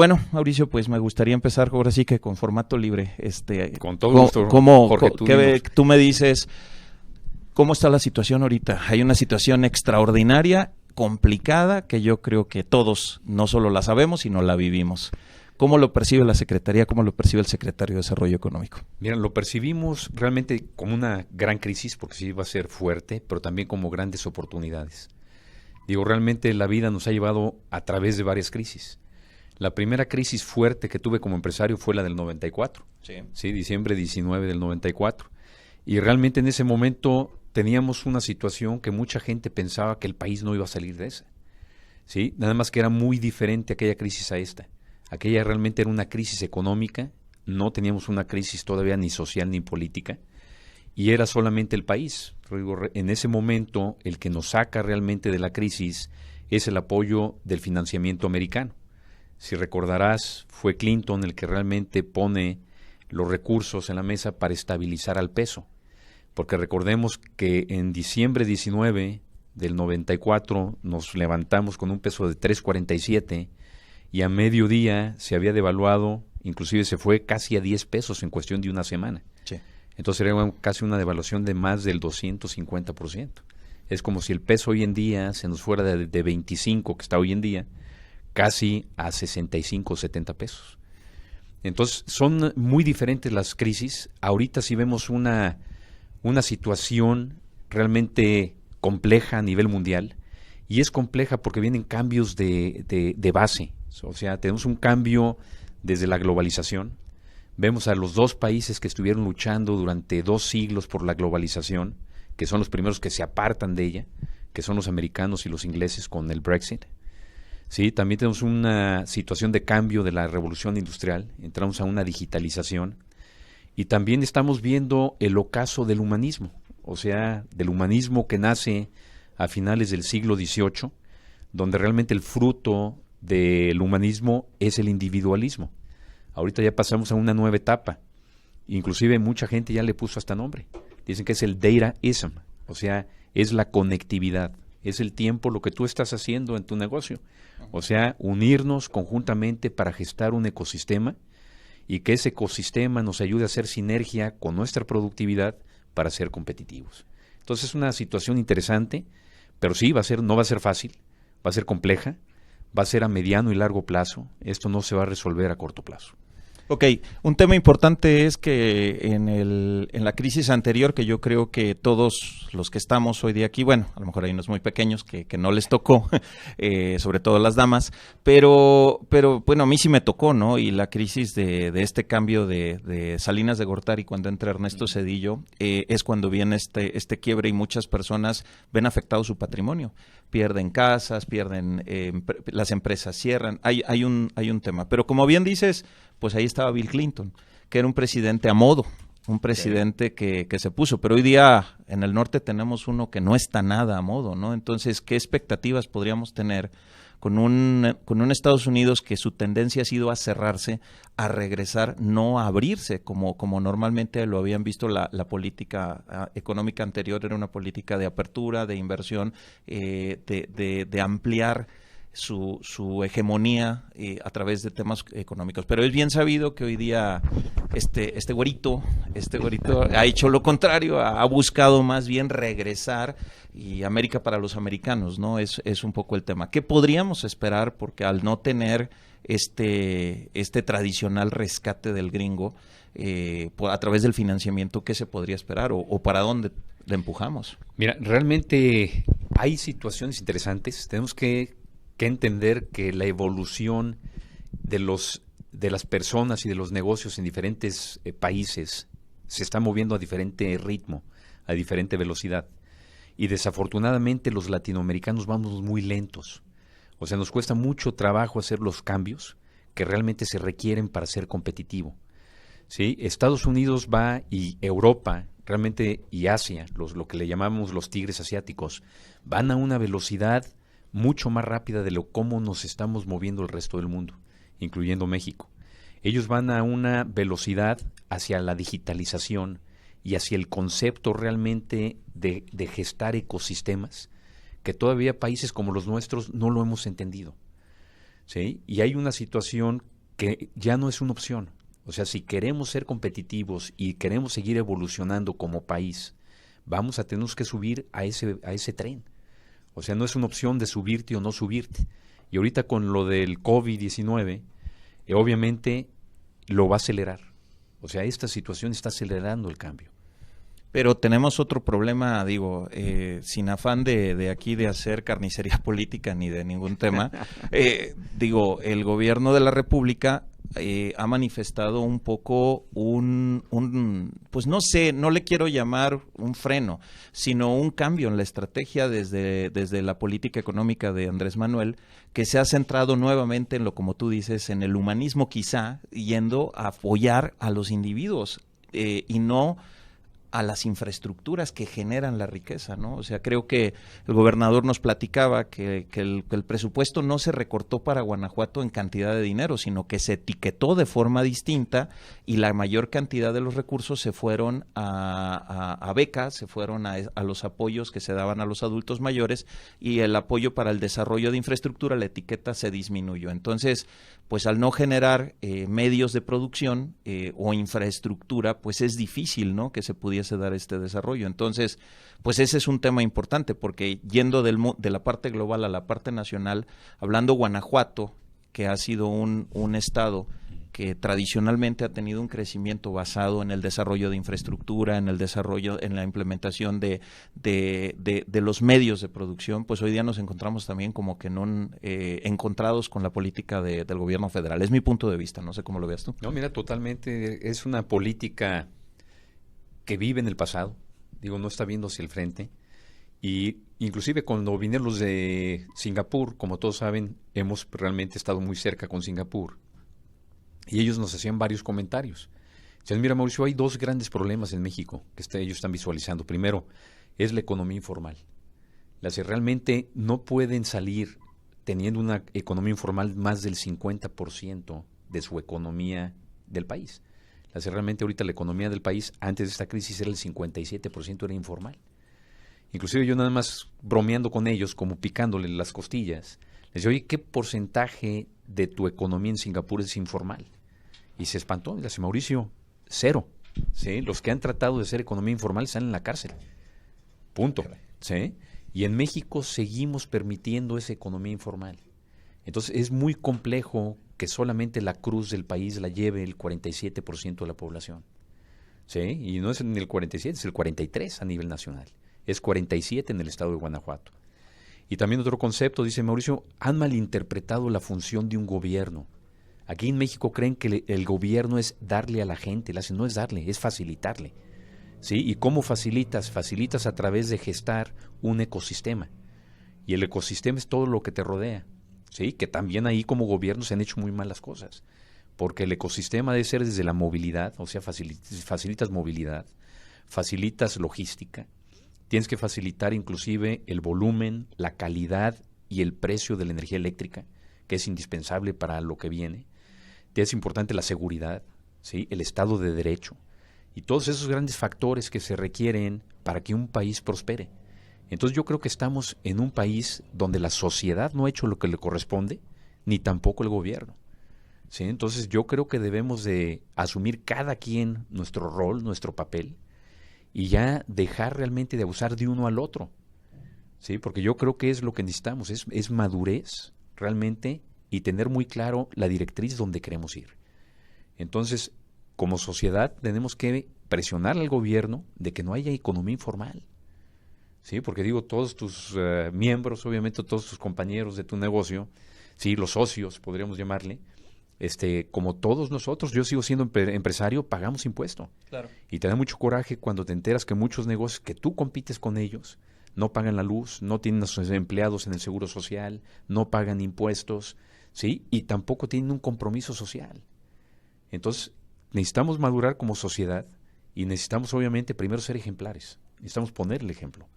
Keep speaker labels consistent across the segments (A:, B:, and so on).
A: bueno, Mauricio, pues me gustaría empezar ahora sí que con formato libre.
B: Con todo gusto, Jorge,
A: tú me dices, ¿cómo está la situación ahorita? Hay una situación extraordinaria, complicada, que yo creo que todos no solo la sabemos, sino la vivimos. ¿Cómo lo percibe la Secretaría? ¿Cómo lo percibe el Secretario de Desarrollo Económico?
B: Mira, lo percibimos realmente como una gran crisis, porque sí va a ser fuerte, pero también como grandes oportunidades. Digo, realmente la vida nos ha llevado a través de varias crisis. La primera crisis fuerte que tuve como empresario fue la del 94, sí, diciembre 19 del 94. Y realmente en ese momento teníamos una situación que mucha gente pensaba que el país no iba a salir de esa. ¿Sí? Nada más que era muy diferente aquella crisis a esta. Aquella realmente era una crisis económica, no teníamos una crisis todavía ni social ni política, y era solamente el país. En ese momento, el que nos saca realmente de la crisis es el apoyo del financiamiento americano. Si recordarás, fue Clinton el que realmente pone los recursos en la mesa para estabilizar al peso, porque recordemos que en diciembre 19 del 94 nos levantamos con un peso de 3.47 y a mediodía se había devaluado, inclusive se fue casi a 10 pesos en cuestión de una semana.
A: Sí.
B: Entonces era casi una devaluación de más del 250%. Es como si el peso hoy en día se nos fuera de 25, que está hoy en día, casi a 65 o 70 pesos. Entonces son muy diferentes las crisis. Ahorita sí vemos una situación realmente compleja a nivel mundial, y es compleja porque vienen cambios de base. O sea, tenemos un cambio desde la globalización. Vemos a los dos países que estuvieron luchando durante 2 siglos por la globalización, que son los primeros que se apartan de ella, que son los americanos y los ingleses con el Brexit. Sí, también tenemos una situación de cambio de la revolución industrial, entramos a una digitalización, y también estamos viendo el ocaso del humanismo, o sea, del humanismo que nace a finales del siglo XVIII, donde realmente el fruto del humanismo es el individualismo. Ahorita ya pasamos a una nueva etapa, inclusive mucha gente ya le puso hasta nombre, dicen que es el dataism, o sea, es la conectividad, es el tiempo, lo que tú estás haciendo en tu negocio, o sea, unirnos conjuntamente para gestar un ecosistema y que ese ecosistema nos ayude a hacer sinergia con nuestra productividad para ser competitivos. Entonces es una situación interesante, pero sí no va a ser fácil, va a ser compleja, va a ser a mediano y largo plazo, esto no se va a resolver a corto plazo.
A: Ok, un tema importante es que en la crisis anterior, que yo creo que todos los que estamos hoy día aquí, bueno, a lo mejor hay unos muy pequeños que no les tocó, sobre todo las damas, pero bueno, a mí sí me tocó, ¿no? Y la crisis de este cambio de Salinas de Gortari, cuando entra Ernesto Zedillo, es cuando viene este quiebre y muchas personas ven afectado su patrimonio. Pierden casas, las empresas cierran, hay un tema. Pero como bien dices, pues ahí estaba Bill Clinton, que era un presidente a modo, un presidente que se puso, pero hoy día en el norte tenemos uno que no está nada a modo, ¿no? Entonces, ¿qué expectativas podríamos tener con un Estados Unidos que su tendencia ha sido a cerrarse, a regresar, no a abrirse, como normalmente lo habían visto la política económica anterior? Era una política de apertura, de inversión, de ampliar su hegemonía a través de temas económicos. Pero es bien sabido que hoy día este güerito ha hecho lo contrario, ha buscado más bien regresar, y América para los americanos, ¿no? Es un poco el tema. ¿Qué podríamos esperar? Porque al no tener este tradicional rescate del gringo a través del financiamiento, ¿qué se podría esperar o para dónde le empujamos?
B: Mira, realmente hay situaciones interesantes. Tenemos que entender que la evolución de las personas y de los negocios en diferentes países se está moviendo a diferente ritmo, a diferente velocidad. Y desafortunadamente los latinoamericanos vamos muy lentos. O sea, nos cuesta mucho trabajo hacer los cambios que realmente se requieren para ser competitivo. ¿Sí? Estados Unidos va, y Europa realmente, y Asia, lo que le llamamos los tigres asiáticos, van a una velocidad mucho más rápida de cómo nos estamos moviendo el resto del mundo, incluyendo México. Ellos van a una velocidad hacia la digitalización y hacia el concepto realmente de gestar ecosistemas que todavía países como los nuestros no lo hemos entendido. ¿sí? Y hay una situación que ya no es una opción. O sea, si queremos ser competitivos y queremos seguir evolucionando como país, vamos a tener que subir a ese tren. O sea, no es una opción de subirte o no subirte. Y ahorita con lo del COVID-19, obviamente lo va a acelerar. O sea, esta situación está acelerando el cambio.
A: Pero tenemos otro problema, digo, sin afán de aquí de hacer carnicería política ni de ningún tema. Digo, el gobierno de la República ha manifestado un poco pues no sé, no le quiero llamar un freno, sino un cambio en la estrategia desde la política económica de Andrés Manuel, que se ha centrado nuevamente en lo, como tú dices, en el humanismo quizá, yendo a apoyar a los individuos y no a las infraestructuras que generan la riqueza, ¿no? O sea, creo que el gobernador nos platicaba que el presupuesto no se recortó para Guanajuato en cantidad de dinero, sino que se etiquetó de forma distinta y la mayor cantidad de los recursos se fueron a becas, se fueron a los apoyos que se daban a los adultos mayores, y el apoyo para el desarrollo de infraestructura, la etiqueta se disminuyó. Entonces, pues al no generar medios de producción o infraestructura, pues es difícil, ¿no?, que se pudiese dar este desarrollo. Entonces, pues ese es un tema importante, porque yendo de la parte global a la parte nacional, hablando Guanajuato, que ha sido un estado que tradicionalmente ha tenido un crecimiento basado en el desarrollo de infraestructura, en el desarrollo, en la implementación de los medios de producción, pues hoy día nos encontramos también como que encontrados con la política del gobierno federal. Es mi punto de vista, no sé cómo lo veas tú.
B: No, mira, totalmente, es una política que vive en el pasado, digo, no está viendo hacia el frente. Y inclusive cuando vinieron los de Singapur, como todos saben, hemos realmente estado muy cerca con Singapur, y ellos nos hacían varios comentarios. Decían, mira, Mauricio, hay dos grandes problemas en México que ellos están visualizando. Primero, es la economía informal. Realmente no pueden salir teniendo una economía informal más del 50% de su economía del país. Realmente ahorita la economía del país, antes de esta crisis, era el 57% era informal. Inclusive yo nada más bromeando con ellos, como picándole las costillas, les decía, oye, ¿qué porcentaje de tu economía en Singapur es informal? Y se espantó, y le dice, Mauricio, 0. ¿Sí? Los que han tratado de hacer economía informal están en la cárcel. Punto. ¿Sí? Y en México seguimos permitiendo esa economía informal. Entonces es muy complejo que solamente la cruz del país la lleve el 47% de la población. ¿Sí? Y no es ni el 47, es el 43 a nivel nacional. Es 47 en el estado de Guanajuato. Y también otro concepto, dice Mauricio, han malinterpretado la función de un gobierno. Aquí en México creen que el gobierno es darle a la gente, no es darle, es facilitarle. ¿Sí? ¿Y cómo facilitas? Facilitas a través de gestar un ecosistema. Y el ecosistema es todo lo que te rodea. ¿Sí? Que también ahí como gobierno se han hecho muy malas cosas. Porque el ecosistema debe ser desde la movilidad, o sea, facilitas movilidad, facilitas logística. Tienes que facilitar inclusive el volumen, la calidad y el precio de la energía eléctrica, que es indispensable para lo que viene. Es importante la seguridad, ¿sí? El Estado de Derecho y todos esos grandes factores que se requieren para que un país prospere. Entonces yo creo que estamos en un país donde la sociedad no ha hecho lo que le corresponde, ni tampoco el gobierno. ¿Sí? Entonces yo creo que debemos de asumir cada quien nuestro rol, nuestro papel, y ya dejar realmente de abusar de uno al otro. ¿Sí? Porque yo creo que es lo que necesitamos, es madurez realmente y tener muy claro la directriz donde queremos ir. Entonces, como sociedad tenemos que presionar al gobierno de que no haya economía informal. Sí, porque digo, todos tus miembros, obviamente todos tus compañeros de tu negocio, sí, los socios, podríamos llamarle, como todos nosotros, yo sigo siendo empresario, pagamos impuesto.
A: Claro.
B: Y te da mucho coraje cuando te enteras que muchos negocios que tú compites con ellos no pagan la luz, no tienen a sus empleados en el seguro social, no pagan impuestos, ¿sí? Y tampoco tienen un compromiso social. Entonces, necesitamos madurar como sociedad y necesitamos obviamente primero ser ejemplares, necesitamos poner el ejemplo.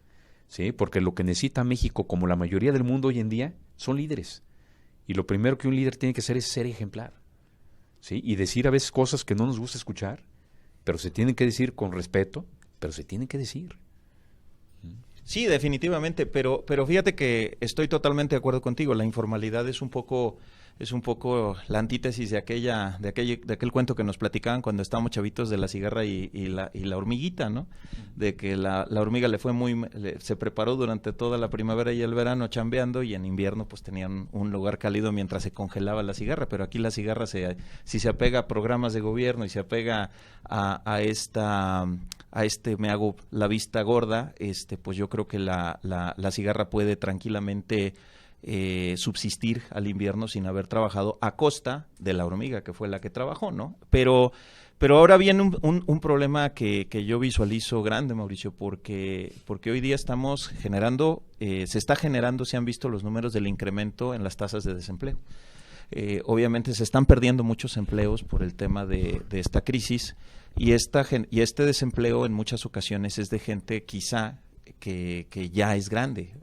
B: ¿Sí? Porque lo que necesita México, como la mayoría del mundo hoy en día, son líderes. Y lo primero que un líder tiene que hacer es ser ejemplar. ¿Sí? Y decir a veces cosas que no nos gusta escuchar, pero se tienen que decir con respeto, pero se tienen que decir.
A: Sí, definitivamente, pero fíjate que estoy totalmente de acuerdo contigo. La informalidad es un poco es un poco la antítesis de aquel cuento que nos platicaban cuando estábamos chavitos de la cigarra y la hormiguita, ¿no? De que la hormiga se preparó durante toda la primavera y el verano chambeando, y en invierno pues tenían un lugar cálido mientras se congelaba la cigarra, pero aquí la cigarra si se apega a programas de gobierno y se apega a me hago la vista gorda, pues yo creo que la cigarra puede tranquilamente subsistir al invierno sin haber trabajado a costa de la hormiga, que fue la que trabajó, ¿no? Pero ahora viene un problema que yo visualizo grande, Mauricio, porque hoy día estamos generando, se han visto los números del incremento en las tasas de desempleo. Obviamente se están perdiendo muchos empleos por el tema de esta crisis, y este desempleo en muchas ocasiones es de gente quizá que ya es grande,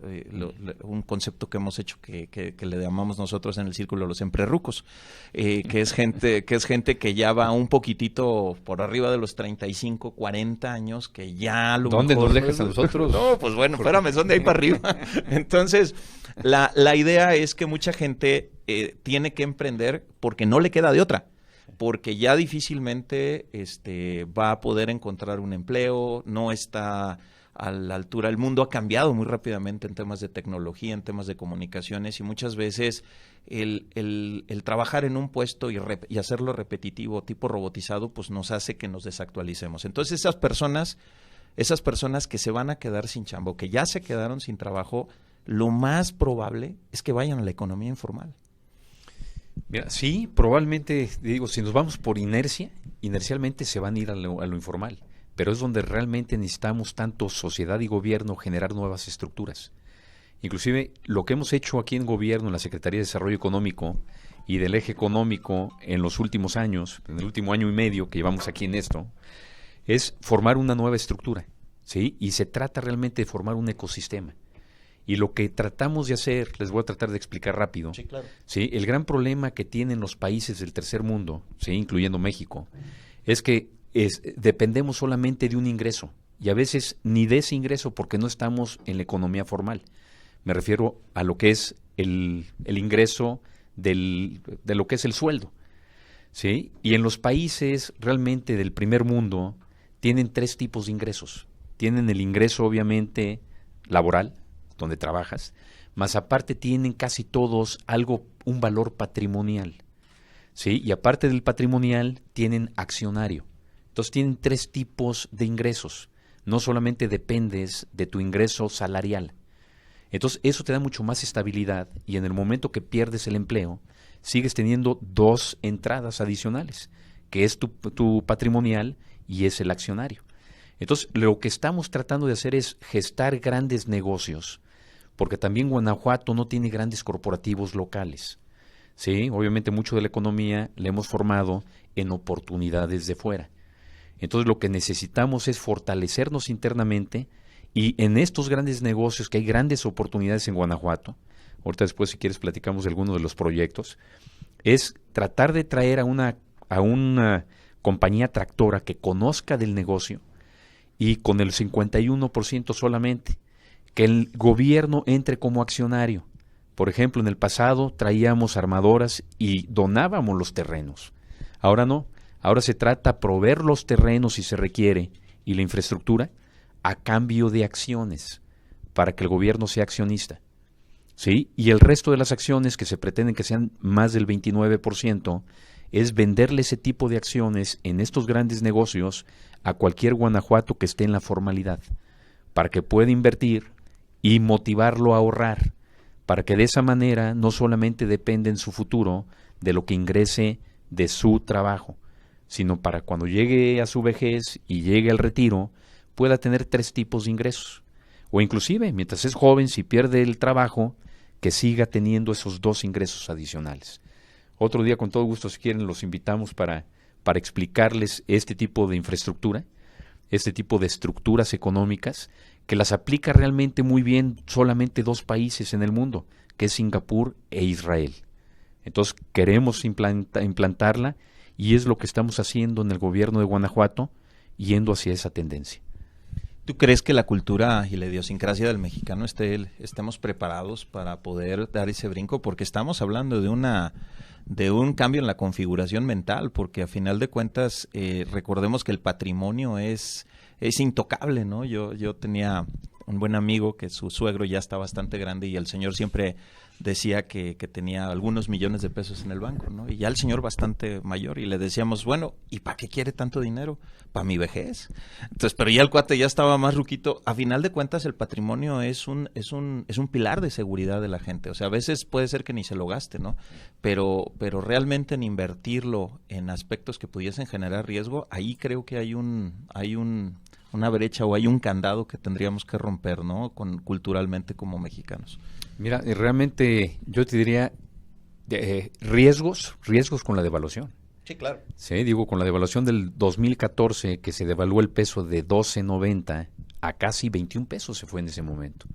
A: un concepto que hemos hecho que le llamamos nosotros en el círculo los emprerrucos, que es gente que ya va un poquitito por arriba de los 35, 40 años, que ya
B: ¿Dónde nos dejas a nosotros?
A: No, pues bueno, espérame, son de ahí para arriba. Entonces, la idea es que mucha gente tiene que emprender porque no le queda de otra, porque ya difícilmente va a poder encontrar un empleo, no está a la altura. El mundo ha cambiado muy rápidamente en temas de tecnología, en temas de comunicaciones, y muchas veces el trabajar en un puesto y hacerlo repetitivo, tipo robotizado, pues nos hace que nos desactualicemos. Entonces esas personas que se van a quedar sin chamba o que ya se quedaron sin trabajo, lo más probable es que vayan a la economía informal.
B: Mira, sí, probablemente, digo, si nos vamos por inercialmente se van a ir a lo informal, pero es donde realmente necesitamos tanto sociedad y gobierno generar nuevas estructuras. Inclusive lo que hemos hecho aquí en gobierno, en la Secretaría de Desarrollo Económico y del Eje Económico en los últimos años, en el último año y medio que llevamos aquí en esto, es formar una nueva estructura, ¿sí? Y se trata realmente de formar un ecosistema. Y lo que tratamos de hacer, les voy a tratar de explicar rápido.
A: Sí, claro.
B: ¿Sí? El gran problema que tienen los países del tercer mundo, ¿sí? Incluyendo México, es que dependemos solamente de un ingreso, y a veces ni de ese ingreso porque no estamos en la economía formal. Me refiero a lo que es el ingreso de lo que es el sueldo, ¿sí? Y en los países realmente del primer mundo tienen tres tipos de ingresos. Tienen el ingreso obviamente laboral, donde trabajas, más aparte tienen casi todos un valor patrimonial, ¿sí? Y aparte del patrimonial tienen accionario. Entonces tienen tres tipos de ingresos. No solamente dependes de tu ingreso salarial. Entonces eso te da mucho más estabilidad, y en el momento que pierdes el empleo, sigues teniendo dos entradas adicionales, que es tu patrimonial y es el accionario. Entonces lo que estamos tratando de hacer es gestar grandes negocios, porque también Guanajuato no tiene grandes corporativos locales. Sí, obviamente mucho de la economía la hemos formado en oportunidades de fuera. Entonces lo que necesitamos es fortalecernos internamente, y en estos grandes negocios, que hay grandes oportunidades en Guanajuato, ahorita después si quieres platicamos de algunos de los proyectos, es tratar de traer a una compañía tractora que conozca del negocio, y con el 51% solamente, que el gobierno entre como accionario. Por ejemplo, en el pasado traíamos armadoras y donábamos los terrenos. Ahora no, ahora se trata de proveer los terrenos si se requiere y la infraestructura a cambio de acciones, para que el gobierno sea accionista, ¿sí? Y el resto de las acciones, que se pretenden que sean más del 29%, es venderle ese tipo de acciones en estos grandes negocios a cualquier Guanajuato que esté en la formalidad, para que pueda invertir y motivarlo a ahorrar, para que de esa manera no solamente dependa en su futuro de lo que ingrese de su trabajo, sino para cuando llegue a su vejez y llegue al retiro, pueda tener tres tipos de ingresos. O inclusive, mientras es joven, si pierde el trabajo, que siga teniendo esos dos ingresos adicionales. Otro día, con todo gusto, si quieren, los invitamos para explicarles este tipo de infraestructura, este tipo de estructuras económicas, que las aplica realmente muy bien solamente dos países en el mundo, que es Singapur e Israel. Entonces queremos implantarla, y es lo que estamos haciendo en el gobierno de Guanajuato, yendo hacia esa tendencia.
A: ¿Tú crees que la cultura y la idiosincrasia del mexicano estemos preparados para poder dar ese brinco? Porque estamos hablando de un cambio en la configuración mental, porque a final de cuentas recordemos que el patrimonio es intocable, ¿no? Yo tenía un buen amigo que su suegro ya está bastante grande y el señor siempre decía que tenía algunos millones de pesos en el banco, ¿no? Y ya el señor bastante mayor y le decíamos, bueno, ¿y para qué quiere tanto dinero? Para mi vejez. Entonces, pero ya el cuate ya estaba más ruquito. A final de cuentas, el patrimonio es un pilar de seguridad de la gente. O sea, a veces puede ser que ni se lo gaste, ¿no? Pero realmente en invertirlo en aspectos que pudiesen generar riesgo, ahí creo que hay una brecha o hay un candado que tendríamos que romper, ¿no? Culturalmente como mexicanos.
B: Mira, realmente yo te diría riesgos con la devaluación.
A: Sí, claro.
B: Sí, digo, con la devaluación del 2014, que se devaluó el peso de 12.90 a casi 21 pesos se fue en ese momento.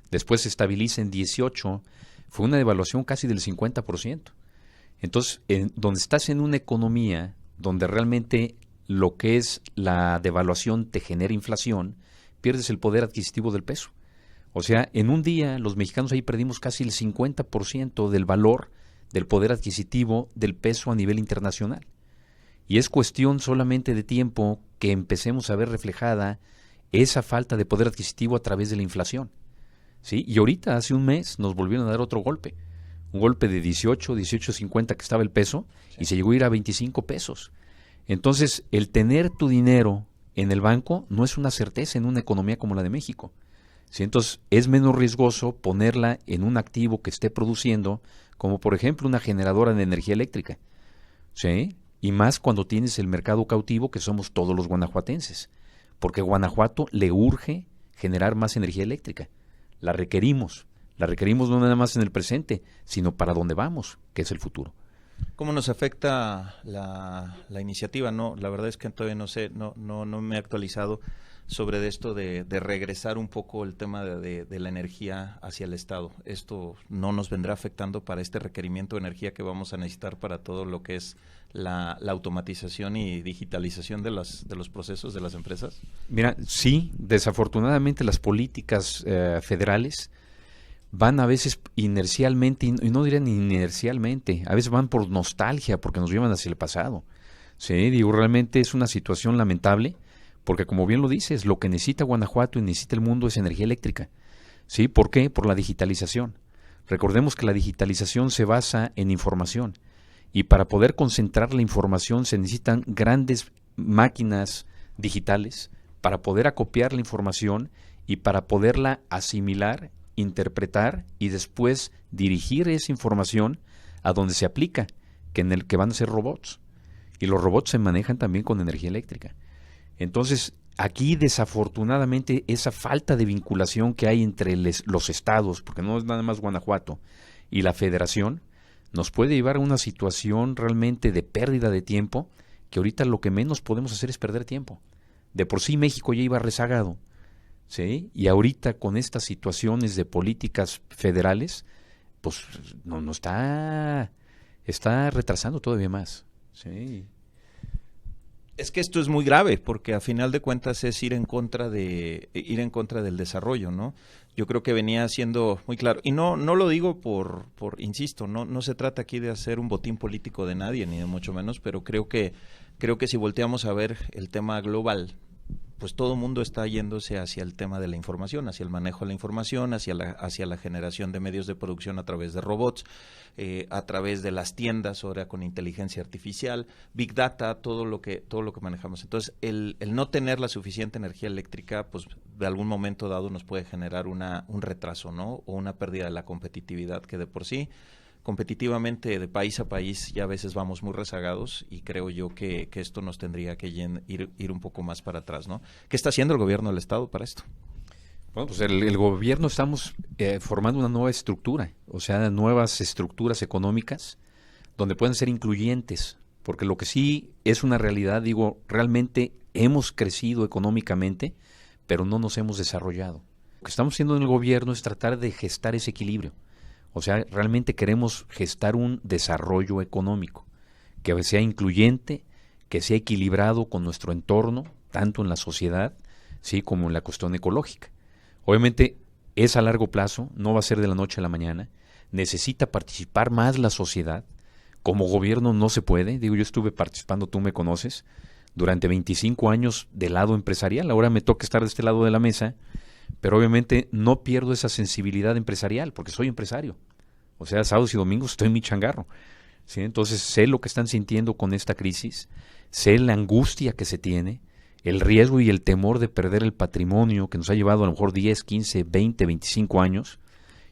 B: Después se estabiliza en 18, fue una devaluación casi del 50%. Entonces, donde estás en una economía donde realmente lo que es la devaluación te genera inflación, pierdes el poder adquisitivo del peso. O sea, en un día los mexicanos ahí perdimos casi el 50% del valor del poder adquisitivo del peso a nivel internacional. Y es cuestión solamente de tiempo que empecemos a ver reflejada esa falta de poder adquisitivo a través de la inflación. ¿Sí? Y ahorita, hace un mes, nos volvieron a dar otro golpe. Un golpe de 18.50 que estaba el peso, sí, y se llegó a ir a 25 pesos. Entonces, el tener tu dinero en el banco no es una certeza en una economía como la de México. ¿Sí? Entonces, es menos riesgoso ponerla en un activo que esté produciendo, como por ejemplo una generadora de energía eléctrica. ¿Sí? Y más cuando tienes el mercado cautivo, que somos todos los guanajuatenses. Porque a Guanajuato le urge generar más energía eléctrica. La requerimos no nada más en el presente, sino para dónde vamos, que es el futuro.
A: ¿Cómo nos afecta la iniciativa? No, la verdad es que todavía no sé, no me he actualizado sobre esto de regresar un poco el tema de la energía hacia el Estado. ¿Esto no nos vendrá afectando para este requerimiento de energía que vamos a necesitar para todo lo que es la automatización y digitalización de los procesos de las empresas?
B: Mira, sí, desafortunadamente las políticas federales van a veces inercialmente, y no diría ni inercialmente, a veces van por nostalgia, porque nos llevan hacia el pasado. Sí, digo, realmente es una situación lamentable, porque como bien lo dices, lo que necesita Guanajuato y necesita el mundo es energía eléctrica. ¿Sí? ¿Por qué? Por la digitalización. Recordemos que la digitalización se basa en información, y para poder concentrar la información se necesitan grandes máquinas digitales para poder acopiar la información y para poderla asimilar, interpretar y después dirigir esa información a donde se aplica, que van a ser robots. Y los robots se manejan también con energía eléctrica. Entonces, aquí desafortunadamente esa falta de vinculación que hay entre los estados, porque no es nada más Guanajuato, y la federación, nos puede llevar a una situación realmente de pérdida de tiempo, que ahorita lo que menos podemos hacer es perder tiempo. De por sí México ya iba rezagado, ¿sí? Y ahorita con estas situaciones de políticas federales, pues no está retrasando todavía más, ¿sí?
A: Es que esto es muy grave, porque a final de cuentas es ir en contra del desarrollo, ¿no? Yo creo que venía siendo muy claro, y no lo digo por insisto, no se trata aquí de hacer un botín político de nadie, ni de mucho menos, pero creo que si volteamos a ver el tema global, pues todo el mundo está yéndose hacia el tema de la información, hacia el manejo de la información, hacia la generación de medios de producción a través de robots, a través de las tiendas ahora con inteligencia artificial, Big Data, todo lo que manejamos. Entonces, el no tener la suficiente energía eléctrica, pues de algún momento dado nos puede generar un retraso, ¿no? O una pérdida de la competitividad que de por sí competitivamente de país a país ya a veces vamos muy rezagados, y creo yo que esto nos tendría que ir un poco más para atrás, ¿no? ¿Qué está haciendo el gobierno del Estado para esto?
B: Bueno, pues el gobierno estamos formando una nueva estructura, o sea, nuevas estructuras económicas donde pueden ser incluyentes, porque lo que sí es una realidad, digo, realmente hemos crecido económicamente, pero no nos hemos desarrollado. Lo que estamos haciendo en el gobierno es tratar de gestar ese equilibrio. O sea, realmente queremos gestar un desarrollo económico que sea incluyente, que sea equilibrado con nuestro entorno, tanto en la sociedad, ¿sí? Como en la cuestión ecológica. Obviamente es a largo plazo, no va a ser de la noche a la mañana, necesita participar más la sociedad. Como gobierno no se puede, digo, yo estuve participando, tú me conoces, durante 25 años del lado empresarial, ahora me toca estar de este lado de la mesa, pero obviamente no pierdo esa sensibilidad empresarial, porque soy empresario. O sea, sábados y domingos estoy en mi changarro, ¿sí? Entonces sé lo que están sintiendo con esta crisis, sé la angustia que se tiene, el riesgo y el temor de perder el patrimonio que nos ha llevado a lo mejor 10, 15, 20, 25 años,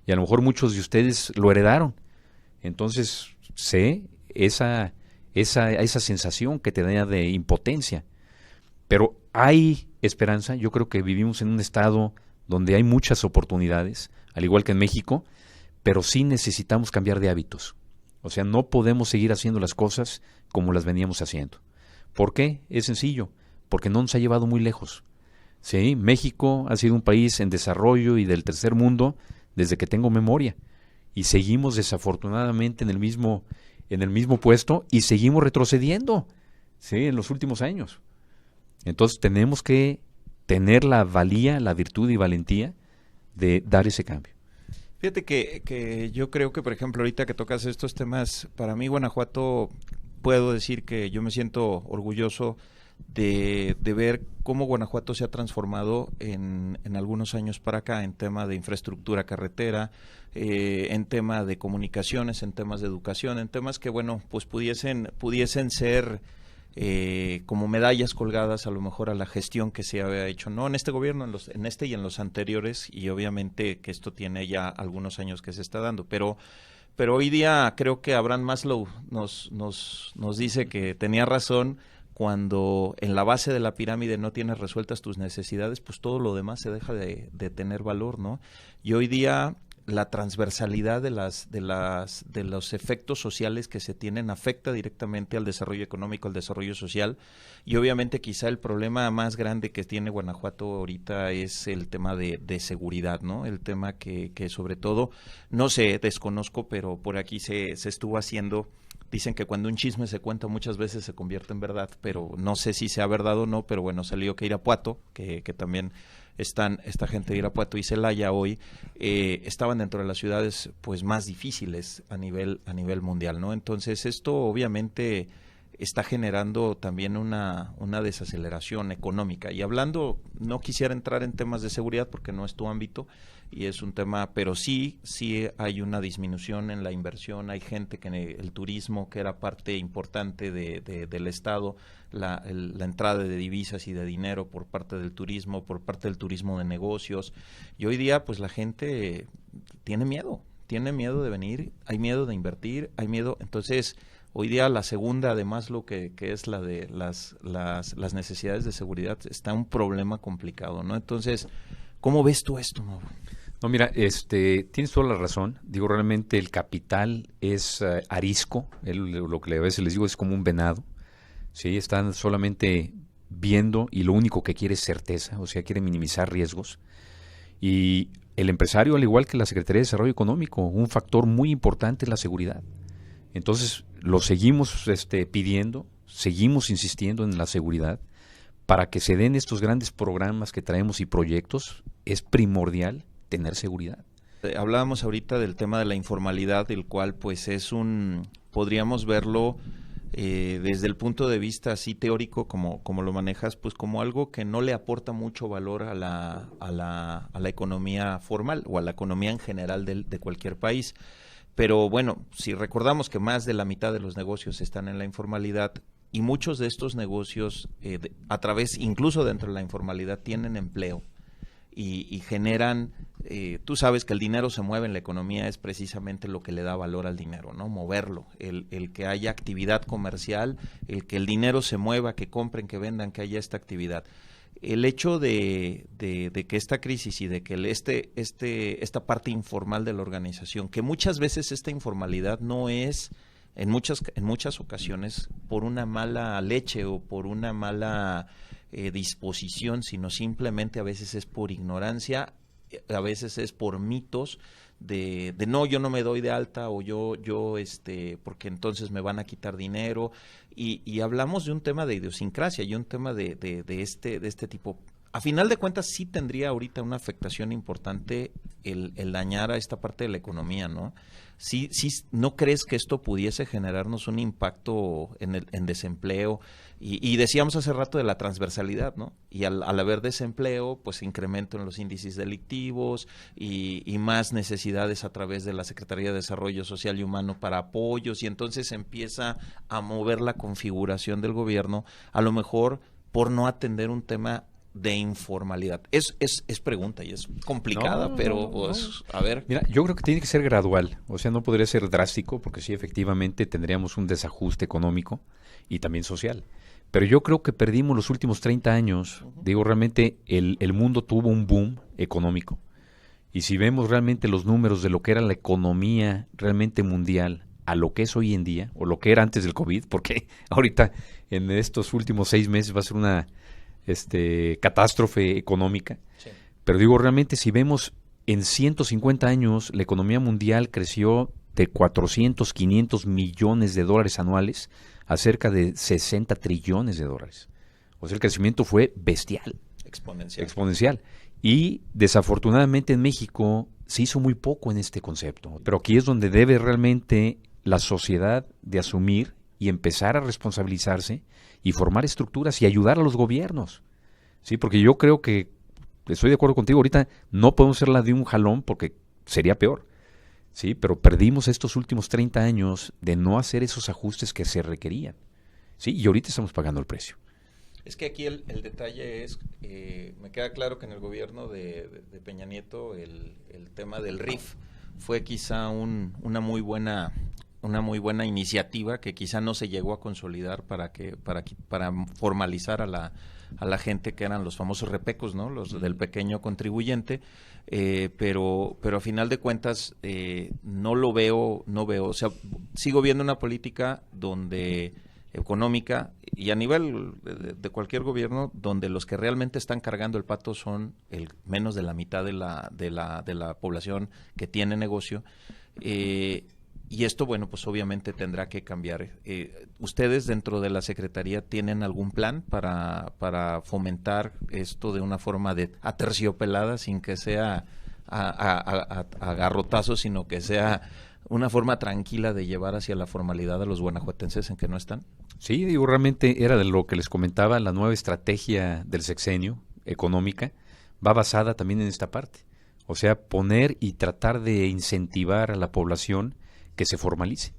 B: y a lo mejor muchos de ustedes lo heredaron. Entonces sé esa sensación que te da de impotencia. Pero hay esperanza. Yo creo que vivimos en un estado donde hay muchas oportunidades, al igual que en México, pero sí necesitamos cambiar de hábitos. O sea, no podemos seguir haciendo las cosas como las veníamos haciendo. ¿Por qué? Es sencillo, porque no nos ha llevado muy lejos. Sí, México ha sido un país en desarrollo y del tercer mundo desde que tengo memoria, y seguimos desafortunadamente en el mismo puesto y seguimos retrocediendo, ¿sí? En los últimos años. Entonces tenemos que tener la valía, la virtud y valentía de dar ese cambio.
A: Fíjate que yo creo que, por ejemplo, ahorita que tocas estos temas, para mí Guanajuato, puedo decir que yo me siento orgulloso de ver cómo Guanajuato se ha transformado en algunos años para acá en tema de infraestructura carretera, en tema de comunicaciones, en temas de educación, en temas que, bueno, pues pudiesen ser como medallas colgadas a lo mejor a la gestión que se había hecho, no en este gobierno, en este y en los anteriores, y obviamente que esto tiene ya algunos años que se está dando, pero hoy día creo que Abraham Maslow nos dice que tenía razón. Cuando en la base de la pirámide no tienes resueltas tus necesidades, pues todo lo demás se deja de tener valor, ¿no? Y hoy día la transversalidad de los efectos sociales que se tienen afecta directamente al desarrollo económico, al desarrollo social, y obviamente quizá el problema más grande que tiene Guanajuato ahorita es el tema de seguridad, ¿no? El tema que sobre todo, no sé, desconozco, pero por aquí se estuvo haciendo. Dicen que cuando un chisme se cuenta muchas veces se convierte en verdad, pero no sé si sea verdad o no, pero bueno, salió que Irapuato, que también están esta gente de Irapuato y Celaya hoy, estaban dentro de las ciudades pues más difíciles a nivel mundial, ¿no? Entonces esto obviamente está generando también una desaceleración económica. Y hablando, no quisiera entrar en temas de seguridad porque no es tu ámbito y es un tema, pero sí hay una disminución en la inversión, hay gente que el turismo, que era parte importante del Estado, la entrada de divisas y de dinero por parte del turismo de negocios, y hoy día pues la gente tiene miedo de venir, hay miedo de invertir, hay miedo, entonces hoy día la segunda, además lo que es la de las necesidades de seguridad, está un problema complicado, ¿no? Entonces, ¿cómo ves tú esto, Mauro?
B: No, mira, tienes toda la razón. Digo, realmente el capital es arisco, lo que a veces les digo es como un venado, ¿sí? Están solamente viendo y lo único que quiere es certeza, o sea, quiere minimizar riesgos. Y el empresario, al igual que la Secretaría de Desarrollo Económico, un factor muy importante es la seguridad. Entonces, lo seguimos pidiendo, seguimos insistiendo en la seguridad para que se den estos grandes programas que traemos y proyectos. Es primordial tener seguridad.
A: Hablábamos ahorita del tema de la informalidad, el cual pues podríamos verlo desde el punto de vista así teórico como lo manejas, pues como algo que no le aporta mucho valor a la economía formal o a la economía en general de cualquier país. Pero bueno, si recordamos que más de la mitad de los negocios están en la informalidad y muchos de estos negocios a través, incluso dentro de la informalidad, tienen empleo y generan, tú sabes que el dinero se mueve en la economía, es precisamente lo que le da valor al dinero, ¿no? Moverlo, el que haya actividad comercial, el que el dinero se mueva, que compren, que vendan, que haya esta actividad. El hecho de que esta crisis y de que esta parte informal de la organización, que muchas veces esta informalidad no es, en muchas ocasiones, por una mala leche o por una mala disposición, sino simplemente a veces es por ignorancia, a veces es por mitos de no, yo no me doy de alta o yo porque entonces me van a quitar dinero, y hablamos de un tema de idiosincrasia y un tema de este tipo. a final de cuentas sí tendría ahorita una afectación importante el dañar a esta parte de la economía, ¿no? Sí, ¿no crees que esto pudiese generarnos un impacto en desempleo? Y decíamos hace rato de la transversalidad, ¿no? Y al haber desempleo, pues incremento en los índices delictivos y más necesidades a través de la Secretaría de Desarrollo Social y Humano para apoyos, y entonces empieza a mover la configuración del gobierno, a lo mejor por no atender un tema de informalidad. Es pregunta y es complicada, pero pues, a ver.
B: Mira, yo creo que tiene que ser gradual, o sea, no podría ser drástico, porque sí, efectivamente tendríamos un desajuste económico y también social. Pero yo creo que perdimos los últimos 30 años, digo, realmente el mundo tuvo un boom económico. Y si vemos realmente los números de lo que era la economía realmente mundial a lo que es hoy en día, o lo que era antes del COVID, porque ahorita en estos últimos 6 meses va a ser una catástrofe económica, sí. Pero digo, realmente si vemos en 150 años la economía mundial creció de 400, 500 millones de dólares anuales a cerca de 60 trillones de dólares. O sea, el crecimiento fue bestial. Exponencial. Y desafortunadamente en México se hizo muy poco en este concepto, pero aquí es donde debe realmente la sociedad de asumir y empezar a responsabilizarse y formar estructuras y ayudar a los gobiernos, ¿sí? Porque yo creo que, estoy de acuerdo contigo, ahorita no podemos hacerla de un jalón porque sería peor, ¿sí? Pero perdimos estos últimos 30 años de no hacer esos ajustes que se requerían, ¿sí? Y ahorita estamos pagando el precio.
A: Es que aquí el detalle es, me queda claro que en el gobierno de Peña Nieto el tema del RIF fue quizá una muy buena iniciativa que quizá no se llegó a consolidar para formalizar a la gente que eran los famosos repecos, ¿no? Los del pequeño contribuyente, pero a final de cuentas no veo, o sea, sigo viendo una política donde económica y a nivel de cualquier gobierno donde los que realmente están cargando el pato son menos de la mitad de la población que tiene negocio. Y esto, bueno, pues obviamente tendrá que cambiar. ¿Ustedes dentro de la Secretaría tienen algún plan para fomentar esto de una forma aterciopelada, sin que sea a garrotazos, sino que sea una forma tranquila de llevar hacia la formalidad a los guanajuatenses en que no están?
B: Sí, digo, realmente era de lo que les comentaba, la nueva estrategia del sexenio económica va basada también en esta parte. O sea, poner y tratar de incentivar a la población que se formalice,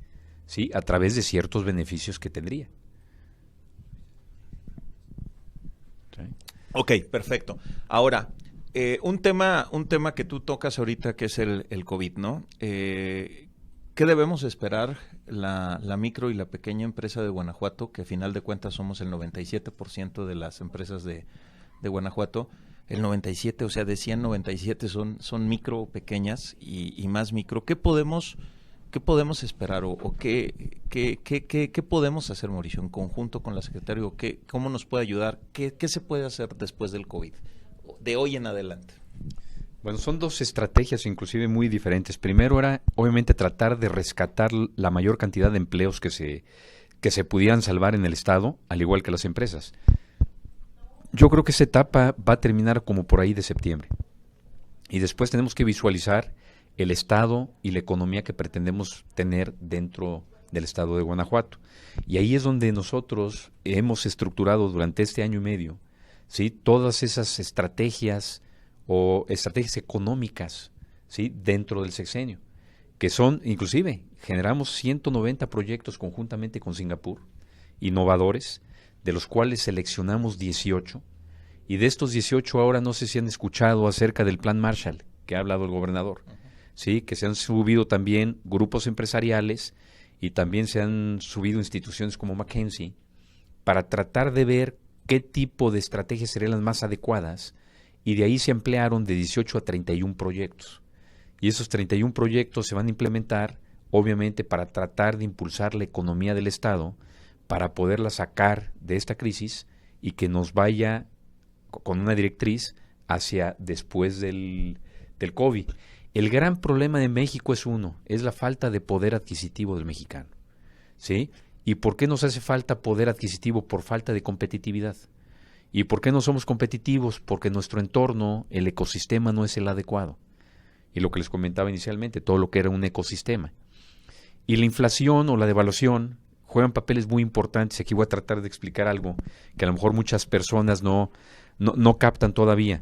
B: ¿sí? A través de ciertos beneficios que tendría.
A: ¿Sí? Ok, perfecto. Ahora, un tema que tú tocas ahorita, que es el COVID, ¿no? ¿Qué debemos esperar la micro y la pequeña empresa de Guanajuato, que a final de cuentas somos el 97% de las empresas de Guanajuato? El 97, o sea, de 197 son micro, pequeñas y más micro. ¿Qué podemos esperar o qué podemos hacer, Mauricio, en conjunto con la Secretaría? ¿Cómo nos puede ayudar? ¿Qué se puede hacer después del COVID, de hoy en adelante?
B: Bueno, son dos estrategias inclusive muy diferentes. Primero era, obviamente, tratar de rescatar la mayor cantidad de empleos que se pudieran salvar en el Estado, al igual que las empresas. Yo creo que esa etapa va a terminar como por ahí de septiembre. Y después tenemos que visualizar el Estado y la economía que pretendemos tener dentro del Estado de Guanajuato. Y ahí es donde nosotros hemos estructurado durante este año y medio, ¿sí?, todas esas estrategias o estrategias económicas, ¿sí?, dentro del sexenio, que son, inclusive, generamos 190 proyectos conjuntamente con Singapur, innovadores, de los cuales seleccionamos 18, y de estos 18 ahora no sé si han escuchado acerca del Plan Marshall, que ha hablado el gobernador, ¿sí?, que se han subido también grupos empresariales y también se han subido instituciones como McKinsey para tratar de ver qué tipo de estrategias serían las más adecuadas, y de ahí se ampliaron de 18 a 31 proyectos. Y esos 31 proyectos se van a implementar, obviamente, para tratar de impulsar la economía del Estado, para poderla sacar de esta crisis y que nos vaya con una directriz hacia después del COVID. El gran problema de México es la falta de poder adquisitivo del mexicano, ¿sí? ¿Y por qué nos hace falta poder adquisitivo? Por falta de competitividad. ¿Y por qué no somos competitivos? Porque nuestro entorno, el ecosistema no es el adecuado. Y lo que les comentaba inicialmente, todo lo que era un ecosistema. Y la inflación o la devaluación juegan papeles muy importantes. Aquí voy a tratar de explicar algo que a lo mejor muchas personas no captan todavía.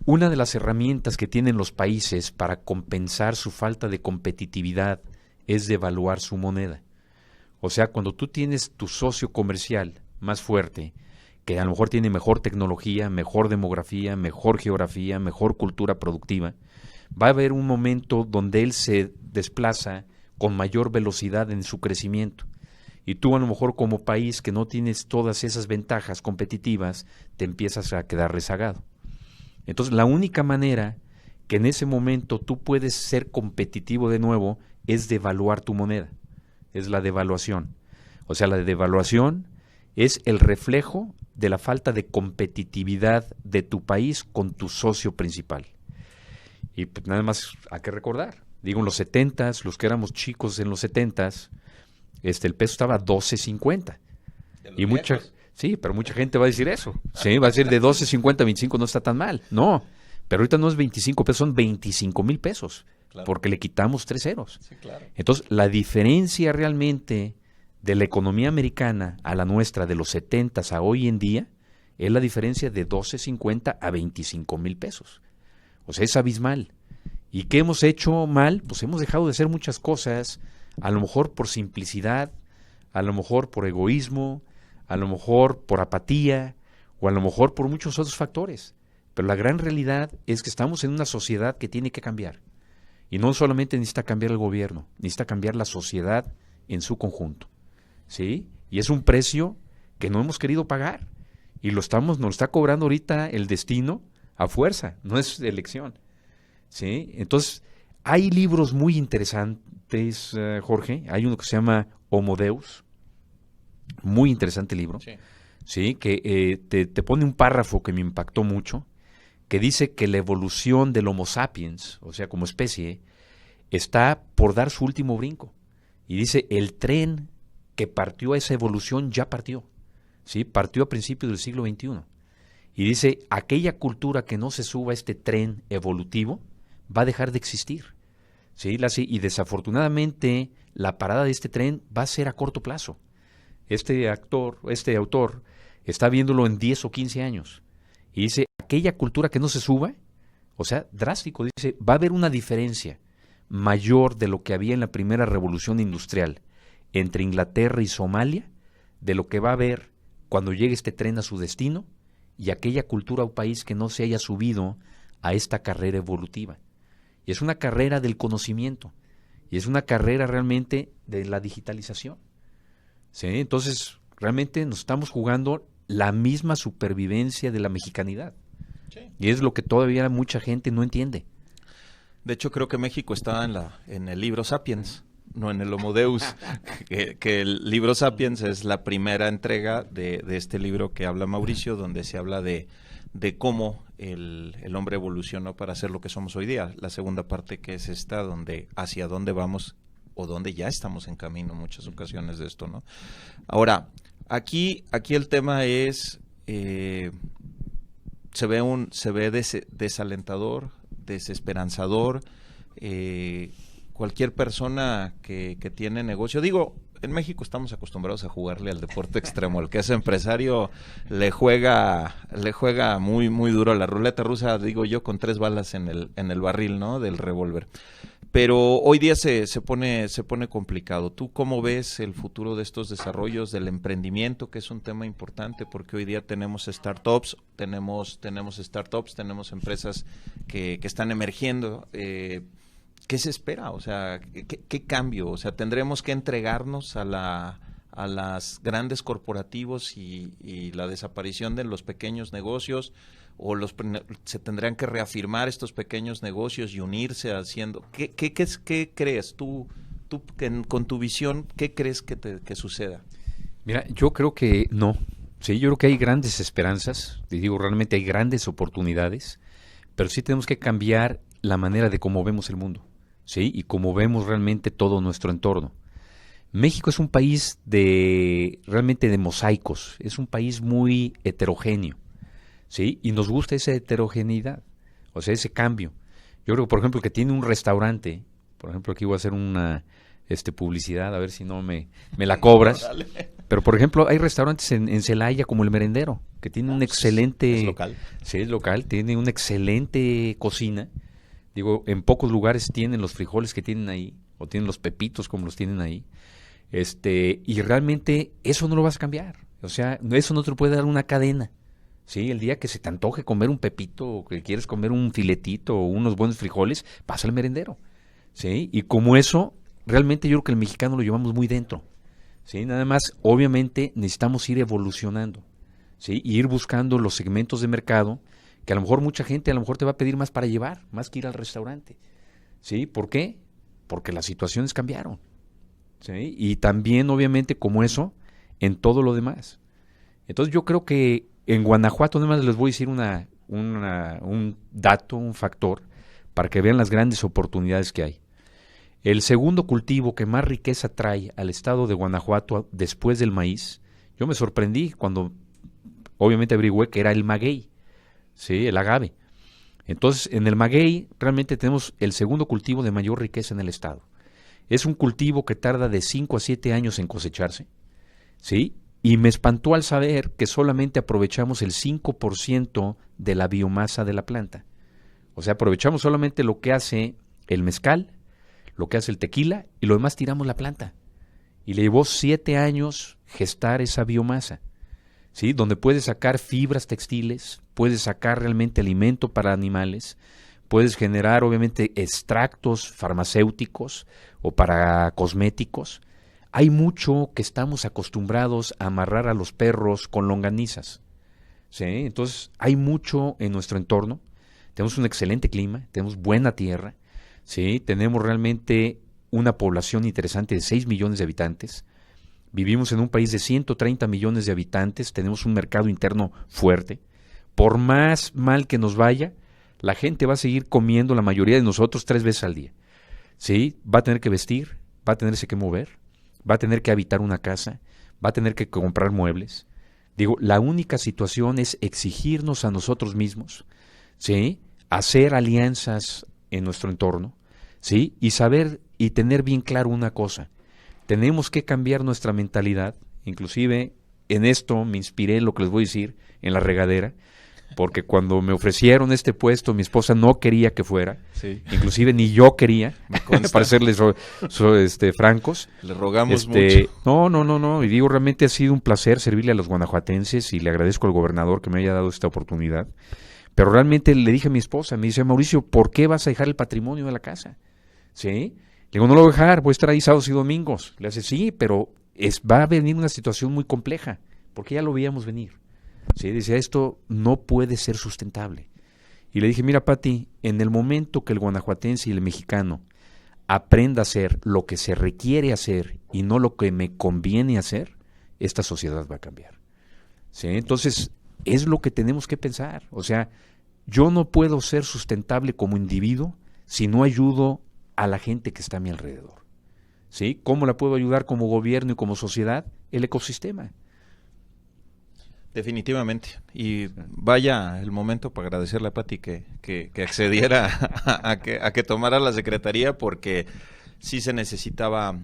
B: Una de las herramientas que tienen los países para compensar su falta de competitividad es devaluar su moneda. O sea, cuando tú tienes tu socio comercial más fuerte, que a lo mejor tiene mejor tecnología, mejor demografía, mejor geografía, mejor cultura productiva, va a haber un momento donde él se desplaza con mayor velocidad en su crecimiento. Y tú a lo mejor como país que no tienes todas esas ventajas competitivas, te empiezas a quedar rezagado. Entonces la única manera que en ese momento tú puedes ser competitivo de nuevo es devaluar tu moneda, es la devaluación. O sea, la devaluación es el reflejo de la falta de competitividad de tu país con tu socio principal. Y pues nada más hay que recordar, digo, en los 70s, los que éramos chicos en los 70s, el peso estaba a 12.50. Y sí, pero mucha gente va a decir eso. Sí, va a decir de 12.50 a 25 no está tan mal. No, pero ahorita no es 25 pesos, son 25,000 pesos. Claro. Porque le quitamos 3 ceros.
A: Sí, claro.
B: Entonces, la diferencia realmente de la economía americana a la nuestra de los 70s a hoy en día es la diferencia de 12.50 a 25,000 pesos. O sea, es abismal. ¿Y qué hemos hecho mal? Pues hemos dejado de hacer muchas cosas, a lo mejor por simplicidad, a lo mejor por egoísmo, a lo mejor por apatía, o a lo mejor por muchos otros factores. Pero la gran realidad es que estamos en una sociedad que tiene que cambiar. Y no solamente necesita cambiar el gobierno, necesita cambiar la sociedad en su conjunto. ¿Sí? Y es un precio que no hemos querido pagar. Y nos lo está cobrando ahorita el destino a fuerza, no es elección. ¿Sí? Entonces, hay libros muy interesantes, Jorge. Hay uno que se llama Homo Deus, muy interesante libro, sí, que te pone un párrafo que me impactó mucho, que dice que la evolución del Homo sapiens, o sea, como especie, está por dar su último brinco. Y dice, el tren que partió a esa evolución ya partió, ¿sí? Partió a principios del siglo XXI. Y dice, aquella cultura que no se suba a este tren evolutivo va a dejar de existir. ¿Sí? Y desafortunadamente la parada de este tren va a ser a corto plazo. Este autor está viéndolo en 10 o 15 años. Y dice, aquella cultura que no se suba, o sea, drástico, dice, va a haber una diferencia mayor de lo que había en la primera revolución industrial entre Inglaterra y Somalia, de lo que va a haber cuando llegue este tren a su destino y aquella cultura o país que no se haya subido a esta carrera evolutiva. Y es una carrera del conocimiento, y es una carrera realmente de la digitalización. ¿Sí? Entonces, realmente nos estamos jugando la misma supervivencia de la mexicanidad. Sí. Y es lo que todavía mucha gente no entiende.
A: De hecho, creo que México está en el libro Sapiens, no en el Homo Deus, que el libro Sapiens es la primera entrega de este libro que habla Mauricio, donde se habla de cómo el hombre evolucionó para ser lo que somos hoy día. La segunda parte, que es esta, donde hacia dónde vamos o donde ya estamos en camino en muchas ocasiones de esto, ¿no? Ahora, aquí el tema es, se ve desalentador, desesperanzador. Cualquier persona que tiene negocio, digo, en México estamos acostumbrados a jugarle al deporte extremo. El que es empresario le juega muy muy duro a la ruleta rusa, digo yo, con 3 balas en el barril, ¿no? Del revólver. Pero hoy día se pone complicado. ¿Tú cómo ves el futuro de estos desarrollos, del emprendimiento, que es un tema importante? Porque hoy día tenemos startups, tenemos empresas que están emergiendo. ¿Qué se espera? O sea, ¿qué cambio? O sea, ¿tendremos que entregarnos a las grandes corporativos y la desaparición de los pequeños negocios? ¿O se tendrán que reafirmar estos pequeños negocios y unirse haciendo? ¿Qué crees tú con tu visión, qué crees que suceda?
B: Mira, yo creo que no. Sí, yo creo que hay grandes esperanzas, y digo, realmente hay grandes oportunidades, pero sí tenemos que cambiar la manera de cómo vemos el mundo, ¿sí? Y cómo vemos realmente todo nuestro entorno. México es un país realmente de mosaicos, es un país muy heterogéneo, ¿sí? Y nos gusta esa heterogeneidad, o sea, ese cambio. Yo creo, por ejemplo, que tiene un restaurante, por ejemplo, aquí voy a hacer una publicidad, a ver si no me la cobras.
A: Dale.
B: Pero, por ejemplo, hay restaurantes en Celaya como El Merendero, que tiene un excelente...
A: Es local.
B: Sí, es local, tiene una excelente cocina. Digo, en pocos lugares tienen los frijoles que tienen ahí, o tienen los pepitos como los tienen ahí. Y realmente eso no lo vas a cambiar. O sea, eso no te lo puede dar una cadena. Sí, el día que se te antoje comer un pepito, o que quieres comer un filetito o unos buenos frijoles, vas al merendero. Sí, y como eso, realmente yo creo que el mexicano lo llevamos muy dentro. Sí, nada más, obviamente necesitamos ir evolucionando. Sí, y ir buscando los segmentos de mercado que a lo mejor mucha gente a lo mejor te va a pedir más para llevar, más que ir al restaurante. ¿Sí? ¿Por qué? Porque las situaciones cambiaron. ¿Sí? Y también, obviamente, como eso, en todo lo demás. Entonces yo creo que en Guanajuato, nada más les voy a decir un dato, un factor, para que vean las grandes oportunidades que hay. El segundo cultivo que más riqueza trae al estado de Guanajuato después del maíz, yo me sorprendí cuando obviamente averigüé que era el maguey, ¿sí? El agave. Entonces, en el maguey realmente tenemos el segundo cultivo de mayor riqueza en el estado. Es un cultivo que tarda de 5 a 7 años en cosecharse, ¿sí? Y me espantó al saber que solamente aprovechamos el 5% de la biomasa de la planta. O sea, aprovechamos solamente lo que hace el mezcal, lo que hace el tequila, y lo demás tiramos la planta. Y le llevó 7 años gestar esa biomasa, ¿sí? Donde puedes sacar fibras textiles, puedes sacar realmente alimento para animales, puedes generar obviamente extractos farmacéuticos o para cosméticos. Hay mucho que estamos acostumbrados a amarrar a los perros con longanizas, ¿sí? Entonces hay mucho en nuestro entorno. Tenemos un excelente clima, tenemos buena tierra, ¿sí? Tenemos realmente una población interesante de 6 millones de habitantes. Vivimos en un país de 130 millones de habitantes, tenemos un mercado interno fuerte. Por más mal que nos vaya, la gente va a seguir comiendo, la mayoría de nosotros, 3 veces al día. ¿Sí? Va a tener que vestir, va a tenerse que mover, va a tener que habitar una casa, va a tener que comprar muebles. Digo, la única situación es exigirnos a nosotros mismos, ¿sí? Hacer alianzas en nuestro entorno, ¿sí? Y saber y tener bien claro una cosa. Tenemos que cambiar nuestra mentalidad. Inclusive en esto me inspiré en lo que les voy a decir en la regadera, porque cuando me ofrecieron este puesto mi esposa no quería que fuera, sí. Inclusive ni yo quería, para serles francos.
A: Le rogamos mucho.
B: No, y digo, realmente ha sido un placer servirle a los guanajuatenses y le agradezco al gobernador que me haya dado esta oportunidad, pero realmente le dije a mi esposa, me dice, Mauricio, ¿por qué vas a dejar el patrimonio de la casa? ¿Sí? Le digo, no lo voy a dejar, voy a estar ahí sábados y domingos. Le hace, sí, pero va a venir una situación muy compleja, porque ya lo veíamos venir. Sí, decía, esto no puede ser sustentable. Y le dije, mira, Pati, en el momento que el guanajuatense y el mexicano aprenda a hacer lo que se requiere hacer y no lo que me conviene hacer, esta sociedad va a cambiar. ¿Sí? Entonces, es lo que tenemos que pensar. O sea, yo no puedo ser sustentable como individuo si no ayudo a la gente que está a mi alrededor. ¿Sí? ¿Cómo la puedo ayudar como gobierno y como sociedad? El ecosistema.
A: Definitivamente. Y vaya el momento para agradecerle a Pati que accediera a que tomara la secretaría, porque sí se necesitaba,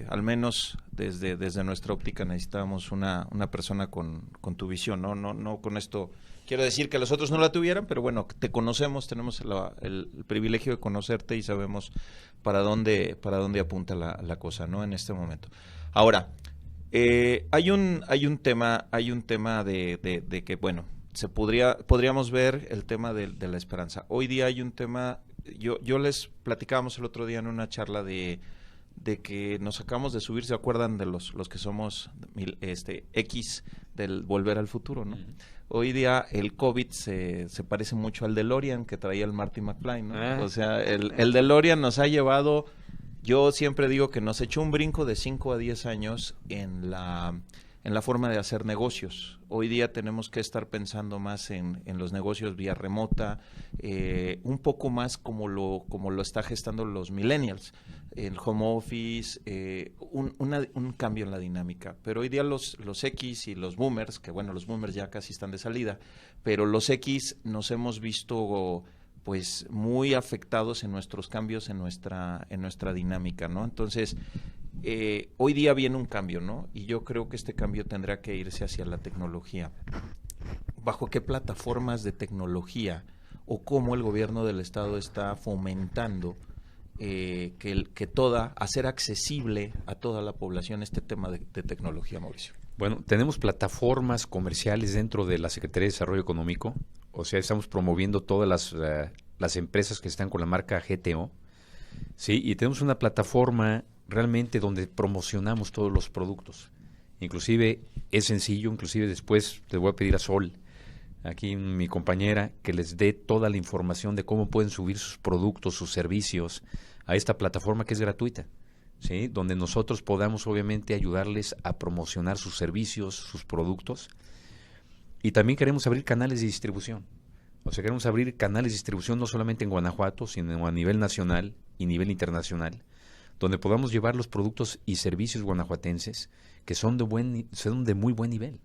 A: al menos desde nuestra óptica, necesitábamos una persona con tu visión. No con esto quiero decir que los otros no la tuvieran, pero bueno, te conocemos, tenemos el privilegio de conocerte y sabemos para dónde apunta la cosa, ¿no? En este momento. Ahora, hay un tema de que, bueno, podríamos ver el tema de la esperanza. Hoy día hay un tema, yo les platicábamos el otro día en una charla de que nos acabamos de subir, ¿se acuerdan de los que somos X del Volver al Futuro, ¿no? Uh-huh. Hoy día el COVID se parece mucho al DeLorean que traía el Marty McFly, ¿no? O sea, el DeLorean nos ha llevado, yo siempre digo que nos echó un brinco de 5 a 10 años en la forma de hacer negocios. Hoy día tenemos que estar pensando más en los negocios vía remota, un poco más como lo está gestando los millennials, el home office, un cambio en la dinámica. Pero hoy día los X y los boomers, que bueno, los boomers ya casi están de salida, pero los X nos hemos visto pues muy afectados en nuestros cambios, en nuestra dinámica, ¿no? Entonces, hoy día viene un cambio, ¿no? Y yo creo que este cambio tendrá que irse hacia la tecnología. ¿Bajo qué plataformas de tecnología o cómo el gobierno del estado está fomentando hacer accesible a toda la población este tema de tecnología, Mauricio?
B: Bueno, tenemos plataformas comerciales dentro de la Secretaría de Desarrollo Económico, o sea, estamos promoviendo todas las empresas que están con la marca GTO, ¿sí? Y tenemos una plataforma realmente donde promocionamos todos los productos. Inclusive es sencillo, inclusive después le voy a pedir a Sol, aquí mi compañera, que les dé toda la información de cómo pueden subir sus productos, sus servicios a esta plataforma que es gratuita, ¿sí? Donde nosotros podamos obviamente ayudarles a promocionar sus servicios, sus productos. Y también queremos abrir canales de distribución. O sea, queremos abrir canales de distribución no solamente en Guanajuato, sino a nivel nacional y nivel internacional, donde podamos llevar los productos y servicios guanajuatenses que son de muy buen nivel.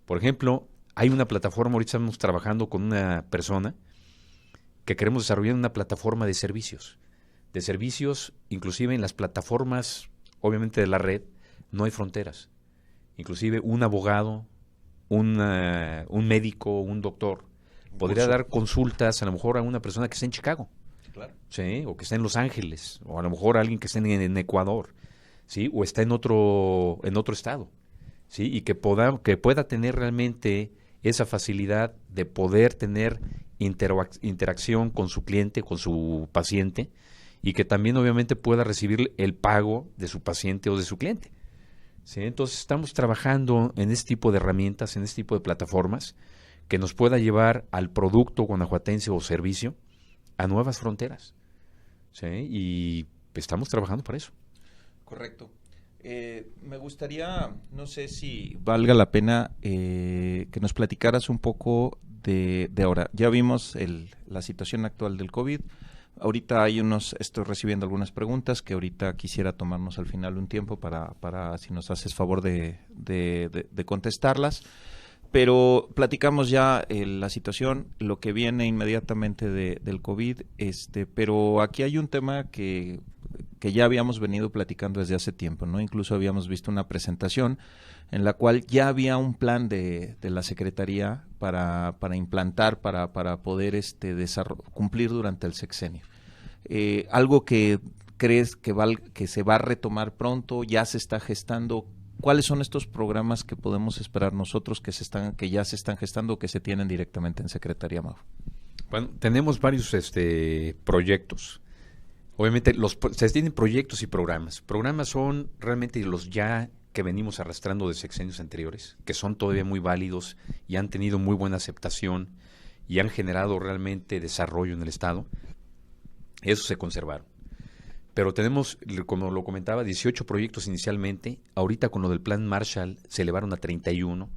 B: Por ejemplo, hay una plataforma, ahorita estamos trabajando con una persona que queremos desarrollar una plataforma de servicios. De servicios, inclusive en las plataformas, obviamente de la red, no hay fronteras. Inclusive un abogado, un médico, un doctor, podría dar consultas a lo mejor a una persona que está en Chicago.
A: Claro.
B: Sí, o que está en Los Ángeles, o a lo mejor alguien que está en Ecuador, ¿sí? O está en otro estado, ¿sí? Y que pueda tener realmente esa facilidad de poder tener interacción con su cliente, con su paciente, y que también obviamente pueda recibir el pago de su paciente o de su cliente, ¿sí? Entonces estamos trabajando en este tipo de herramientas, en este tipo de plataformas que nos pueda llevar al producto guanajuatense o servicio a nuevas fronteras, ¿sí? Y estamos trabajando para eso.
A: Correcto. Me gustaría, no sé si valga la pena que nos platicaras un poco de ahora. Ya vimos la situación actual del COVID. Ahorita estoy recibiendo algunas preguntas que ahorita quisiera tomarnos al final un tiempo para si nos haces favor de contestarlas. Pero platicamos ya la situación, lo que viene inmediatamente del COVID, pero aquí hay un tema que ya habíamos venido platicando desde hace tiempo, ¿no? Incluso habíamos visto una presentación en la cual ya había un plan de la Secretaría para implantar, para poder cumplir durante el sexenio. Algo que crees que se va a retomar pronto, ya se está gestando. ¿Cuáles son estos programas que podemos esperar nosotros que ya se están gestando o que se tienen directamente en Secretaría, Mau?
B: Bueno, tenemos varios proyectos. Obviamente se tienen proyectos y programas. Programas son realmente los ya que venimos arrastrando de sexenios anteriores, que son todavía muy válidos y han tenido muy buena aceptación y han generado realmente desarrollo en el Estado. Esos se conservaron. Pero tenemos, como lo comentaba, 18 proyectos inicialmente. Ahorita con lo del Plan Marshall se elevaron a 31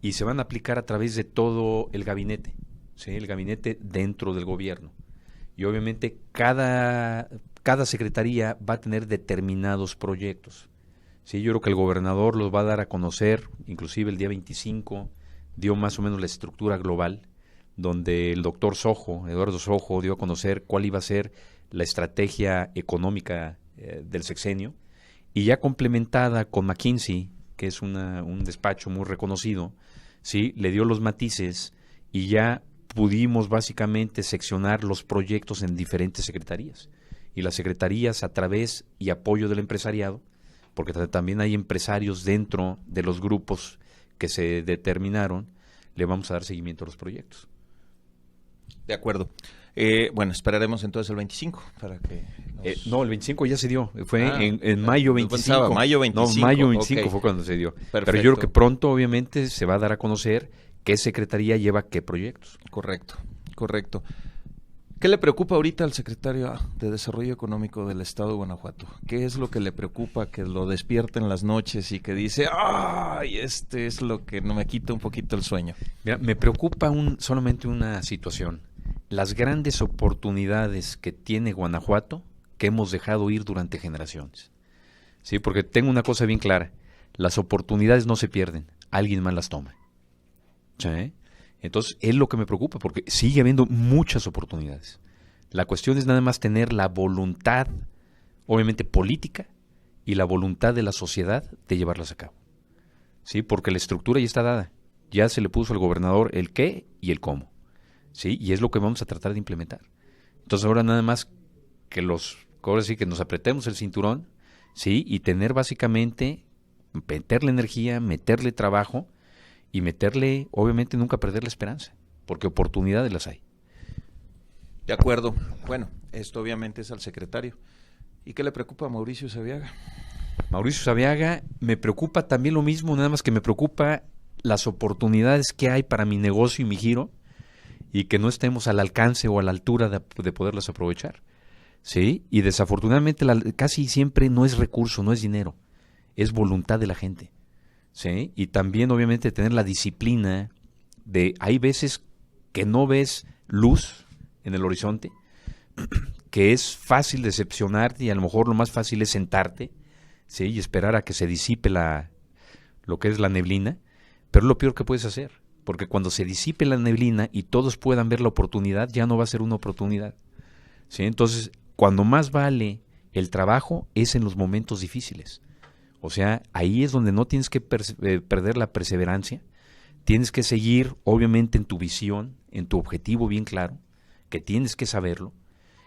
B: y se van a aplicar a través de todo el gabinete, ¿sí? El gabinete dentro del gobierno. Y obviamente cada secretaría va a tener determinados proyectos, ¿sí? Yo creo que el gobernador los va a dar a conocer, inclusive el día 25 dio más o menos la estructura global, donde el doctor Eduardo Sojo, dio a conocer cuál iba a ser la estrategia económica del sexenio, y ya complementada con McKinsey, que es un despacho muy reconocido, ¿sí? Le dio los matices y ya pudimos básicamente seccionar los proyectos en diferentes secretarías. Y las secretarías, a través y apoyo del empresariado, porque también hay empresarios dentro de los grupos que se determinaron, le vamos a dar seguimiento a los proyectos.
A: De acuerdo. Bueno, esperaremos entonces el 25 para que
B: no, el 25 ya se dio, fue en mayo 25.
A: Mayo 25.
B: No, mayo 25 okay. Fue cuando se dio.
A: Perfecto.
B: Pero yo creo que pronto obviamente se va a dar a conocer qué secretaría lleva qué proyectos.
A: Correcto. ¿Qué le preocupa ahorita al secretario de Desarrollo Económico del Estado de Guanajuato? ¿Qué es lo que le preocupa que lo despierta en las noches y que dice, ¡ay, este es lo que no me quita un poquito el sueño?
B: Mira, me preocupa solamente una situación. Las grandes oportunidades que tiene Guanajuato que hemos dejado ir durante generaciones. Sí, porque tengo una cosa bien clara. Las oportunidades no se pierden, alguien más las toma. ¿Sí? Entonces, es lo que me preocupa, porque sigue habiendo muchas oportunidades. La cuestión es nada más tener la voluntad, obviamente política, y la voluntad de la sociedad de llevarlas a cabo. ¿Sí? Porque la estructura ya está dada. Ya se le puso al gobernador el qué y el cómo. ¿Sí? Y es lo que vamos a tratar de implementar. Entonces, ahora nada más que ahora sí que nos apretemos el cinturón, ¿sí? Y tener básicamente, meterle energía, meterle trabajo, y meterle, obviamente, nunca perder la esperanza, porque oportunidades las hay.
A: De acuerdo. Bueno, esto obviamente es al secretario. ¿Y qué le preocupa a Mauricio Sabiaga?
B: Mauricio Sabiaga, me preocupa también lo mismo, nada más que me preocupa las oportunidades que hay para mi negocio y mi giro, y que no estemos al alcance o a la altura de poderlas aprovechar. ¿Sí? Y desafortunadamente casi siempre no es recurso, no es dinero, es voluntad de la gente. ¿Sí? Y también obviamente tener la disciplina hay veces que no ves luz en el horizonte, que es fácil decepcionarte y a lo mejor lo más fácil es sentarte, ¿sí? Y esperar a que se disipe lo que es la neblina, pero es lo peor que puedes hacer, porque cuando se disipe la neblina y todos puedan ver la oportunidad, ya no va a ser una oportunidad. ¿Sí? Entonces, cuando más vale el trabajo es en los momentos difíciles. O sea, ahí es donde no tienes que perder la perseverancia, tienes que seguir obviamente en tu visión, en tu objetivo bien claro, que tienes que saberlo,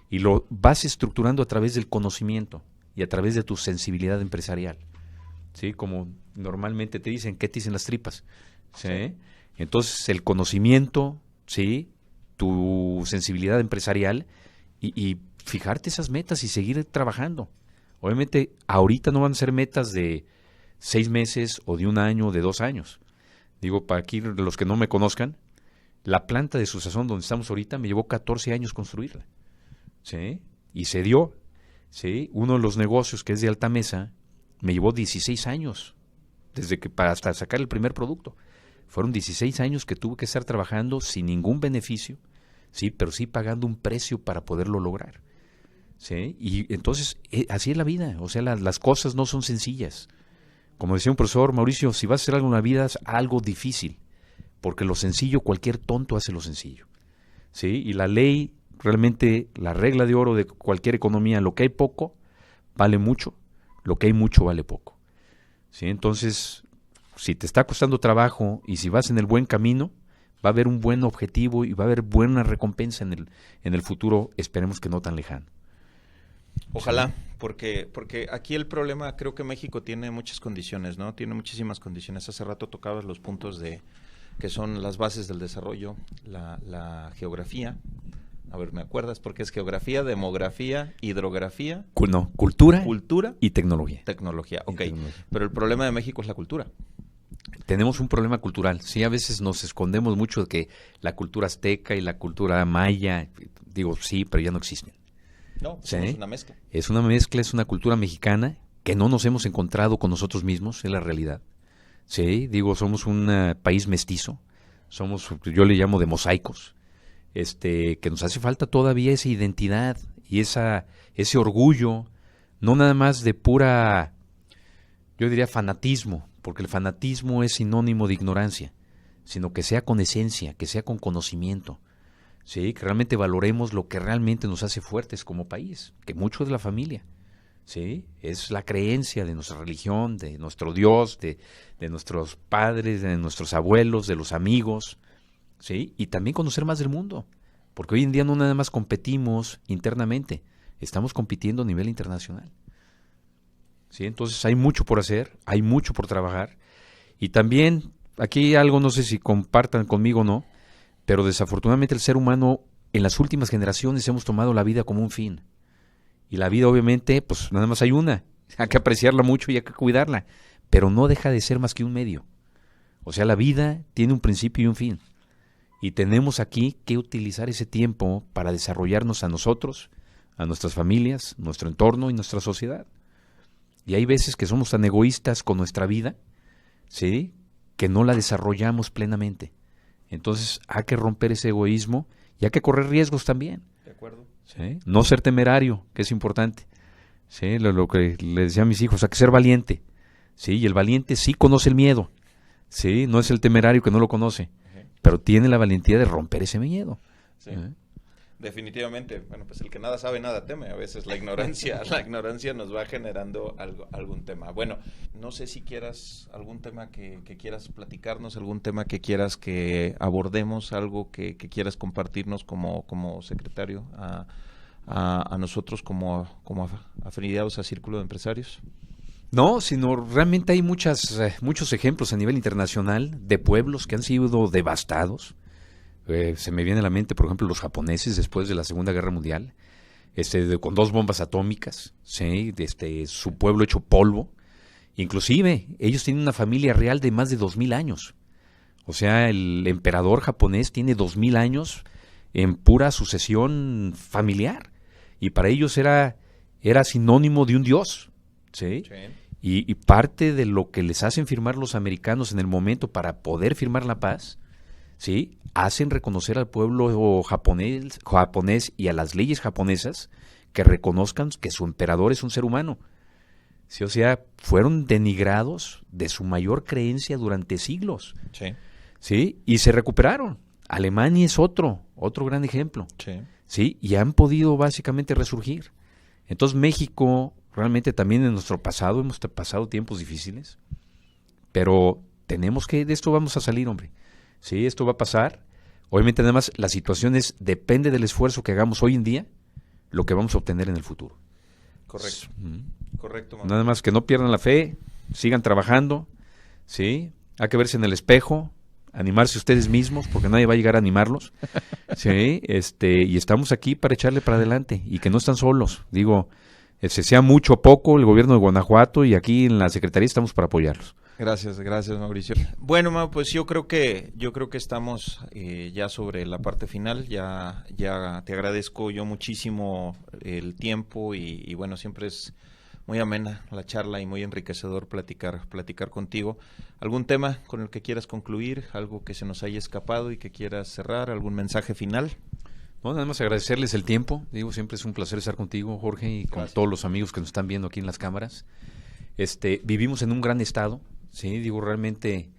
B: y lo vas estructurando a través del conocimiento y a través de tu sensibilidad empresarial. ¿Sí? Como normalmente te dicen, ¿qué te dicen las tripas? ¿Sí? Sí. Entonces, el conocimiento, ¿sí? Tu sensibilidad empresarial y fijarte esas metas y seguir trabajando. Obviamente, ahorita no van a ser metas de 6 meses o de 1 año o de 2 años. Digo, para aquí los que no me conozcan, la planta de Susazón donde estamos ahorita me llevó 14 años construirla. ¿Sí? Y se dio. ¿Sí? Uno de los negocios que es de alta mesa me llevó 16 años, hasta sacar el primer producto. Fueron 16 años que tuve que estar trabajando sin ningún beneficio, ¿sí? Pero sí pagando un precio para poderlo lograr. ¿Sí? Y entonces, así es la vida, o sea, las cosas no son sencillas. Como decía un profesor, Mauricio, si vas a hacer algo en la vida, es algo difícil, porque lo sencillo, cualquier tonto hace lo sencillo. ¿Sí? Y la ley, realmente, la regla de oro de cualquier economía, lo que hay poco, vale mucho, lo que hay mucho, vale poco. ¿Sí? Entonces, si te está costando trabajo y si vas en el buen camino, va a haber un buen objetivo y va a haber buena recompensa en el futuro, esperemos que no tan lejano.
A: Ojalá, porque aquí el problema, creo que México tiene muchas condiciones, ¿no? Tiene muchísimas condiciones. Hace rato tocabas los puntos que son las bases del desarrollo, la geografía. A ver, ¿me acuerdas? Porque es geografía, demografía, hidrografía.
B: No, cultura y tecnología.
A: Tecnología, ok. Pero el problema de México es la cultura.
B: Tenemos un problema cultural. Sí, a veces nos escondemos mucho de que la cultura azteca y la cultura maya, digo, sí, pero ya no existen.
A: No, ¿sí? Es una mezcla.
B: Es una mezcla, es una cultura mexicana que no nos hemos encontrado con nosotros mismos, es la realidad. Sí, digo, somos un país mestizo, yo le llamo de mosaicos, que nos hace falta todavía esa identidad y ese orgullo, no nada más de pura, yo diría fanatismo, porque el fanatismo es sinónimo de ignorancia, sino que sea con esencia, que sea con conocimiento. Sí, que realmente valoremos lo que realmente nos hace fuertes como país, que mucho es la familia, ¿sí? Es la creencia de nuestra religión, de nuestro Dios, de nuestros padres, de nuestros abuelos, de los amigos, ¿sí? Y también conocer más del mundo, porque hoy en día no nada más competimos internamente, estamos compitiendo a nivel internacional, ¿sí? Entonces hay mucho por hacer, hay mucho por trabajar, y también, aquí algo, no sé si compartan conmigo o no, pero desafortunadamente el ser humano en las últimas generaciones hemos tomado la vida como un fin. Y la vida obviamente, pues nada más hay una. Hay que apreciarla mucho y hay que cuidarla. Pero no deja de ser más que un medio. O sea, la vida tiene un principio y un fin. Y tenemos aquí que utilizar ese tiempo para desarrollarnos a nosotros, a nuestras familias, nuestro entorno y nuestra sociedad. Y hay veces que somos tan egoístas con nuestra vida, ¿sí?, que no la desarrollamos plenamente. Entonces hay que romper ese egoísmo y hay que correr riesgos también.
A: De acuerdo.
B: ¿Sí? No ser temerario, que es importante. ¿Sí? Lo que le decía a mis hijos, hay que ser valiente. ¿Sí? Y el valiente sí conoce el miedo. ¿Sí? No es el temerario que no lo conoce, pero tiene la valentía de romper ese miedo.
A: Sí. Definitivamente. Bueno, pues el que nada sabe, nada teme. A veces la ignorancia nos va generando algún tema. Bueno, no sé si quieras algún tema que quieras platicarnos, algún tema que quieras que abordemos, algo que quieras compartirnos como secretario a nosotros como afiliados a Círculo de Empresarios.
B: No, sino realmente hay muchos ejemplos a nivel internacional de pueblos que han sido devastados. Se me viene a la mente, por ejemplo, los japoneses después de la Segunda Guerra Mundial, con 2 bombas atómicas, ¿sí? Su pueblo hecho polvo. Inclusive, ellos tienen una familia real de más de 2000 años. O sea, el emperador japonés tiene 2000 años en pura sucesión familiar. Y para ellos era sinónimo de un dios, ¿sí? Sí. Y parte de lo que les hacen firmar los americanos en el momento para poder firmar la paz, ¿sí?, hacen reconocer al pueblo japonés y a las leyes japonesas que reconozcan que su emperador es un ser humano. ¿Sí? O sea, fueron denigrados de su mayor creencia durante siglos. Sí. ¿Sí? Y se recuperaron. Alemania es otro gran ejemplo. Sí. ¿Sí? Y han podido básicamente resurgir. Entonces México, realmente también en nuestro pasado, hemos pasado tiempos difíciles, pero tenemos que, de esto vamos a salir, hombre. Sí, esto va a pasar. Obviamente, además, la situación depende del esfuerzo que hagamos hoy en día, lo que vamos a obtener en el futuro.
A: Correcto. Correcto,
B: Nada más que no pierdan la fe, sigan trabajando, ¿sí? Hay que verse en el espejo, animarse ustedes mismos, porque nadie va a llegar a animarlos, ¿sí? Y estamos aquí para echarle para adelante, y que no están solos. Digo, sea mucho o poco, el gobierno de Guanajuato y aquí en la Secretaría estamos para apoyarlos.
A: Gracias Mauricio. Bueno, Mau, pues yo creo que estamos ya sobre la parte final. Ya te agradezco yo muchísimo el tiempo y bueno, siempre es muy amena la charla y muy enriquecedor platicar contigo. ¿Algún tema con el que quieras concluir? ¿Algo que se nos haya escapado y que quieras cerrar? ¿Algún mensaje final?
B: No, nada más agradecerles el tiempo. Digo, siempre es un placer estar contigo, Jorge, y con todos los amigos que nos están viendo aquí en las cámaras. Vivimos en un gran estado. Sí, digo, realmente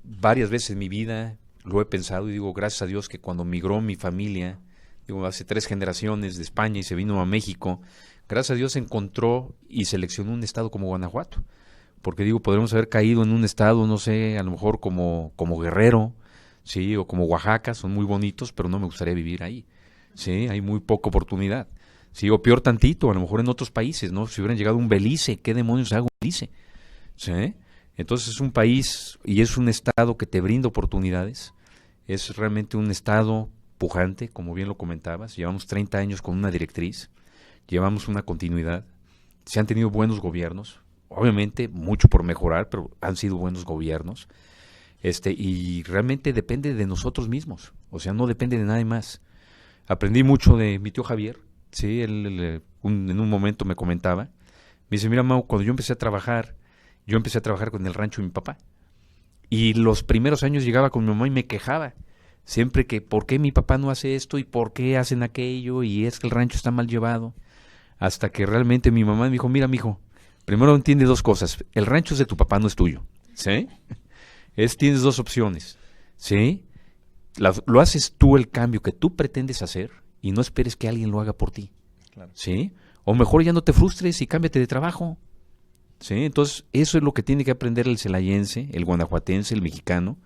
B: varias veces en mi vida lo he pensado y digo, gracias a Dios que cuando migró mi familia, digo, hace 3 generaciones de España y se vino a México, gracias a Dios encontró y seleccionó un estado como Guanajuato, porque digo, podremos haber caído en un estado, no sé, a lo mejor como Guerrero, sí, o como Oaxaca, son muy bonitos, pero no me gustaría vivir ahí, sí, hay muy poca oportunidad, sí, o peor tantito, a lo mejor en otros países, ¿no? Si hubieran llegado a un Belice, ¿qué demonios hago un Belice? ¿Sí? Entonces es un país y es un estado que te brinda oportunidades, es realmente un estado pujante, como bien lo comentabas, llevamos 30 años con una directriz, llevamos una continuidad, se han tenido buenos gobiernos, obviamente mucho por mejorar, pero han sido buenos gobiernos, y realmente depende de nosotros mismos, o sea, no depende de nadie más. Aprendí mucho de mi tío Javier, sí, él en un momento me comentaba, me dice, mira, Mau, cuando yo empecé a trabajar con el rancho de mi papá. Y los primeros años llegaba con mi mamá y me quejaba. Siempre que, ¿por qué mi papá no hace esto? ¿Y por qué hacen aquello? Y es que el rancho está mal llevado. Hasta que realmente mi mamá me dijo, mira, mijo, primero entiende 2 cosas. El rancho es de tu papá, no es tuyo. ¿Sí? Tienes 2 opciones. ¿Sí? Lo haces tú el cambio que tú pretendes hacer y no esperes que alguien lo haga por ti. Claro. ¿Sí? O mejor ya no te frustres y cámbiate de trabajo. ¿Sí? Entonces, eso es lo que tiene que aprender el celayense, el guanajuatense, el mexicano.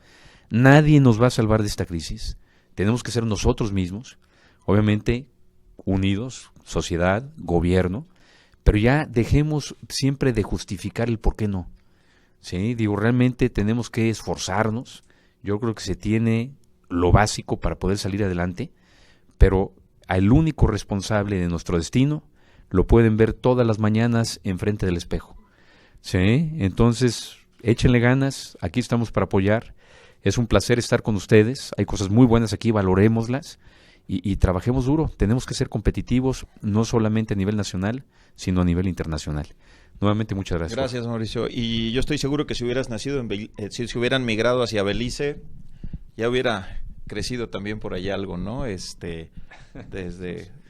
B: Nadie nos va a salvar de esta crisis. Tenemos que ser nosotros mismos, obviamente unidos, sociedad, gobierno, pero ya dejemos siempre de justificar el por qué no. ¿Sí? Digo, realmente tenemos que esforzarnos. Yo creo que se tiene lo básico para poder salir adelante, pero al único responsable de nuestro destino lo pueden ver todas las mañanas enfrente del espejo. Sí, entonces échenle ganas, aquí estamos para apoyar. Es un placer estar con ustedes. Hay cosas muy buenas aquí, valorémoslas y trabajemos duro. Tenemos que ser competitivos, no solamente a nivel nacional, sino a nivel internacional. Nuevamente, muchas gracias.
A: Gracias, Mauricio. Y yo estoy seguro que si hubieras nacido si hubieran migrado hacia Belice, ya hubiera crecido también por allá algo, ¿no?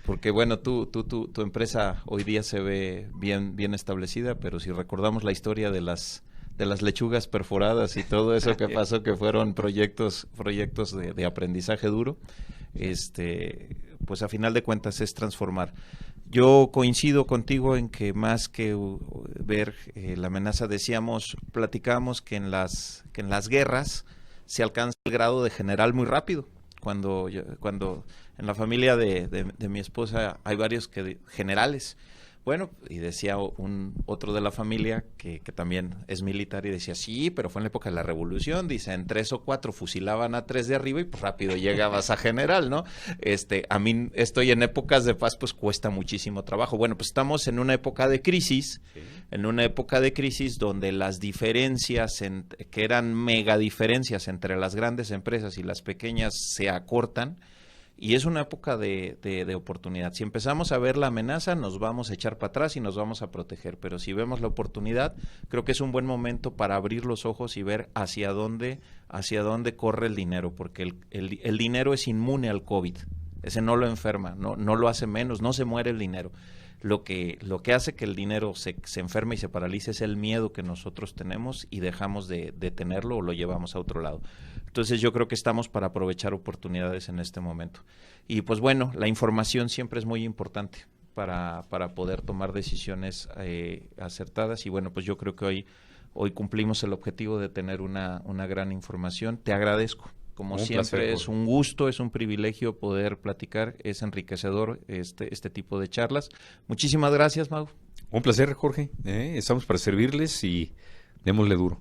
A: Porque bueno, tu empresa hoy día se ve bien establecida, pero si recordamos la historia de las lechugas perforadas y todo eso que pasó, que fueron proyectos de aprendizaje duro, pues a final de cuentas es transformar. Yo coincido contigo en que más que ver la amenaza, platicamos que en las guerras se alcanza el grado de general muy rápido. Cuando en la familia de mi esposa hay varios generales. Bueno, y decía otro de la familia que también es militar y decía, sí, pero fue en la época de la Revolución, dice, en 3 o 4 fusilaban a 3 de arriba y pues rápido llegabas a general, ¿no? A mí estoy en épocas de paz, pues cuesta muchísimo trabajo. Bueno, pues estamos en una época de crisis, donde las diferencias, que eran mega diferencias entre las grandes empresas y las pequeñas, se acortan. Y es una época de oportunidad. Si empezamos a ver la amenaza, nos vamos a echar para atrás y nos vamos a proteger. Pero si vemos la oportunidad, creo que es un buen momento para abrir los ojos y ver hacia dónde corre el dinero. Porque el dinero es inmune al COVID. Ese no lo enferma, no lo hace menos, no se muere el dinero. Lo que hace que el dinero se enferme y se paralice es el miedo que nosotros tenemos y dejamos de tenerlo o lo llevamos a otro lado. Entonces yo creo que estamos para aprovechar oportunidades en este momento. Y pues bueno, la información siempre es muy importante para poder tomar decisiones acertadas. Y bueno, pues yo creo que hoy cumplimos el objetivo de tener una gran información. Te agradezco. Como siempre, es un gusto, es un privilegio poder platicar, es enriquecedor este tipo de charlas. Muchísimas gracias, Mau.
B: Un placer, Jorge. Estamos para servirles y démosle duro.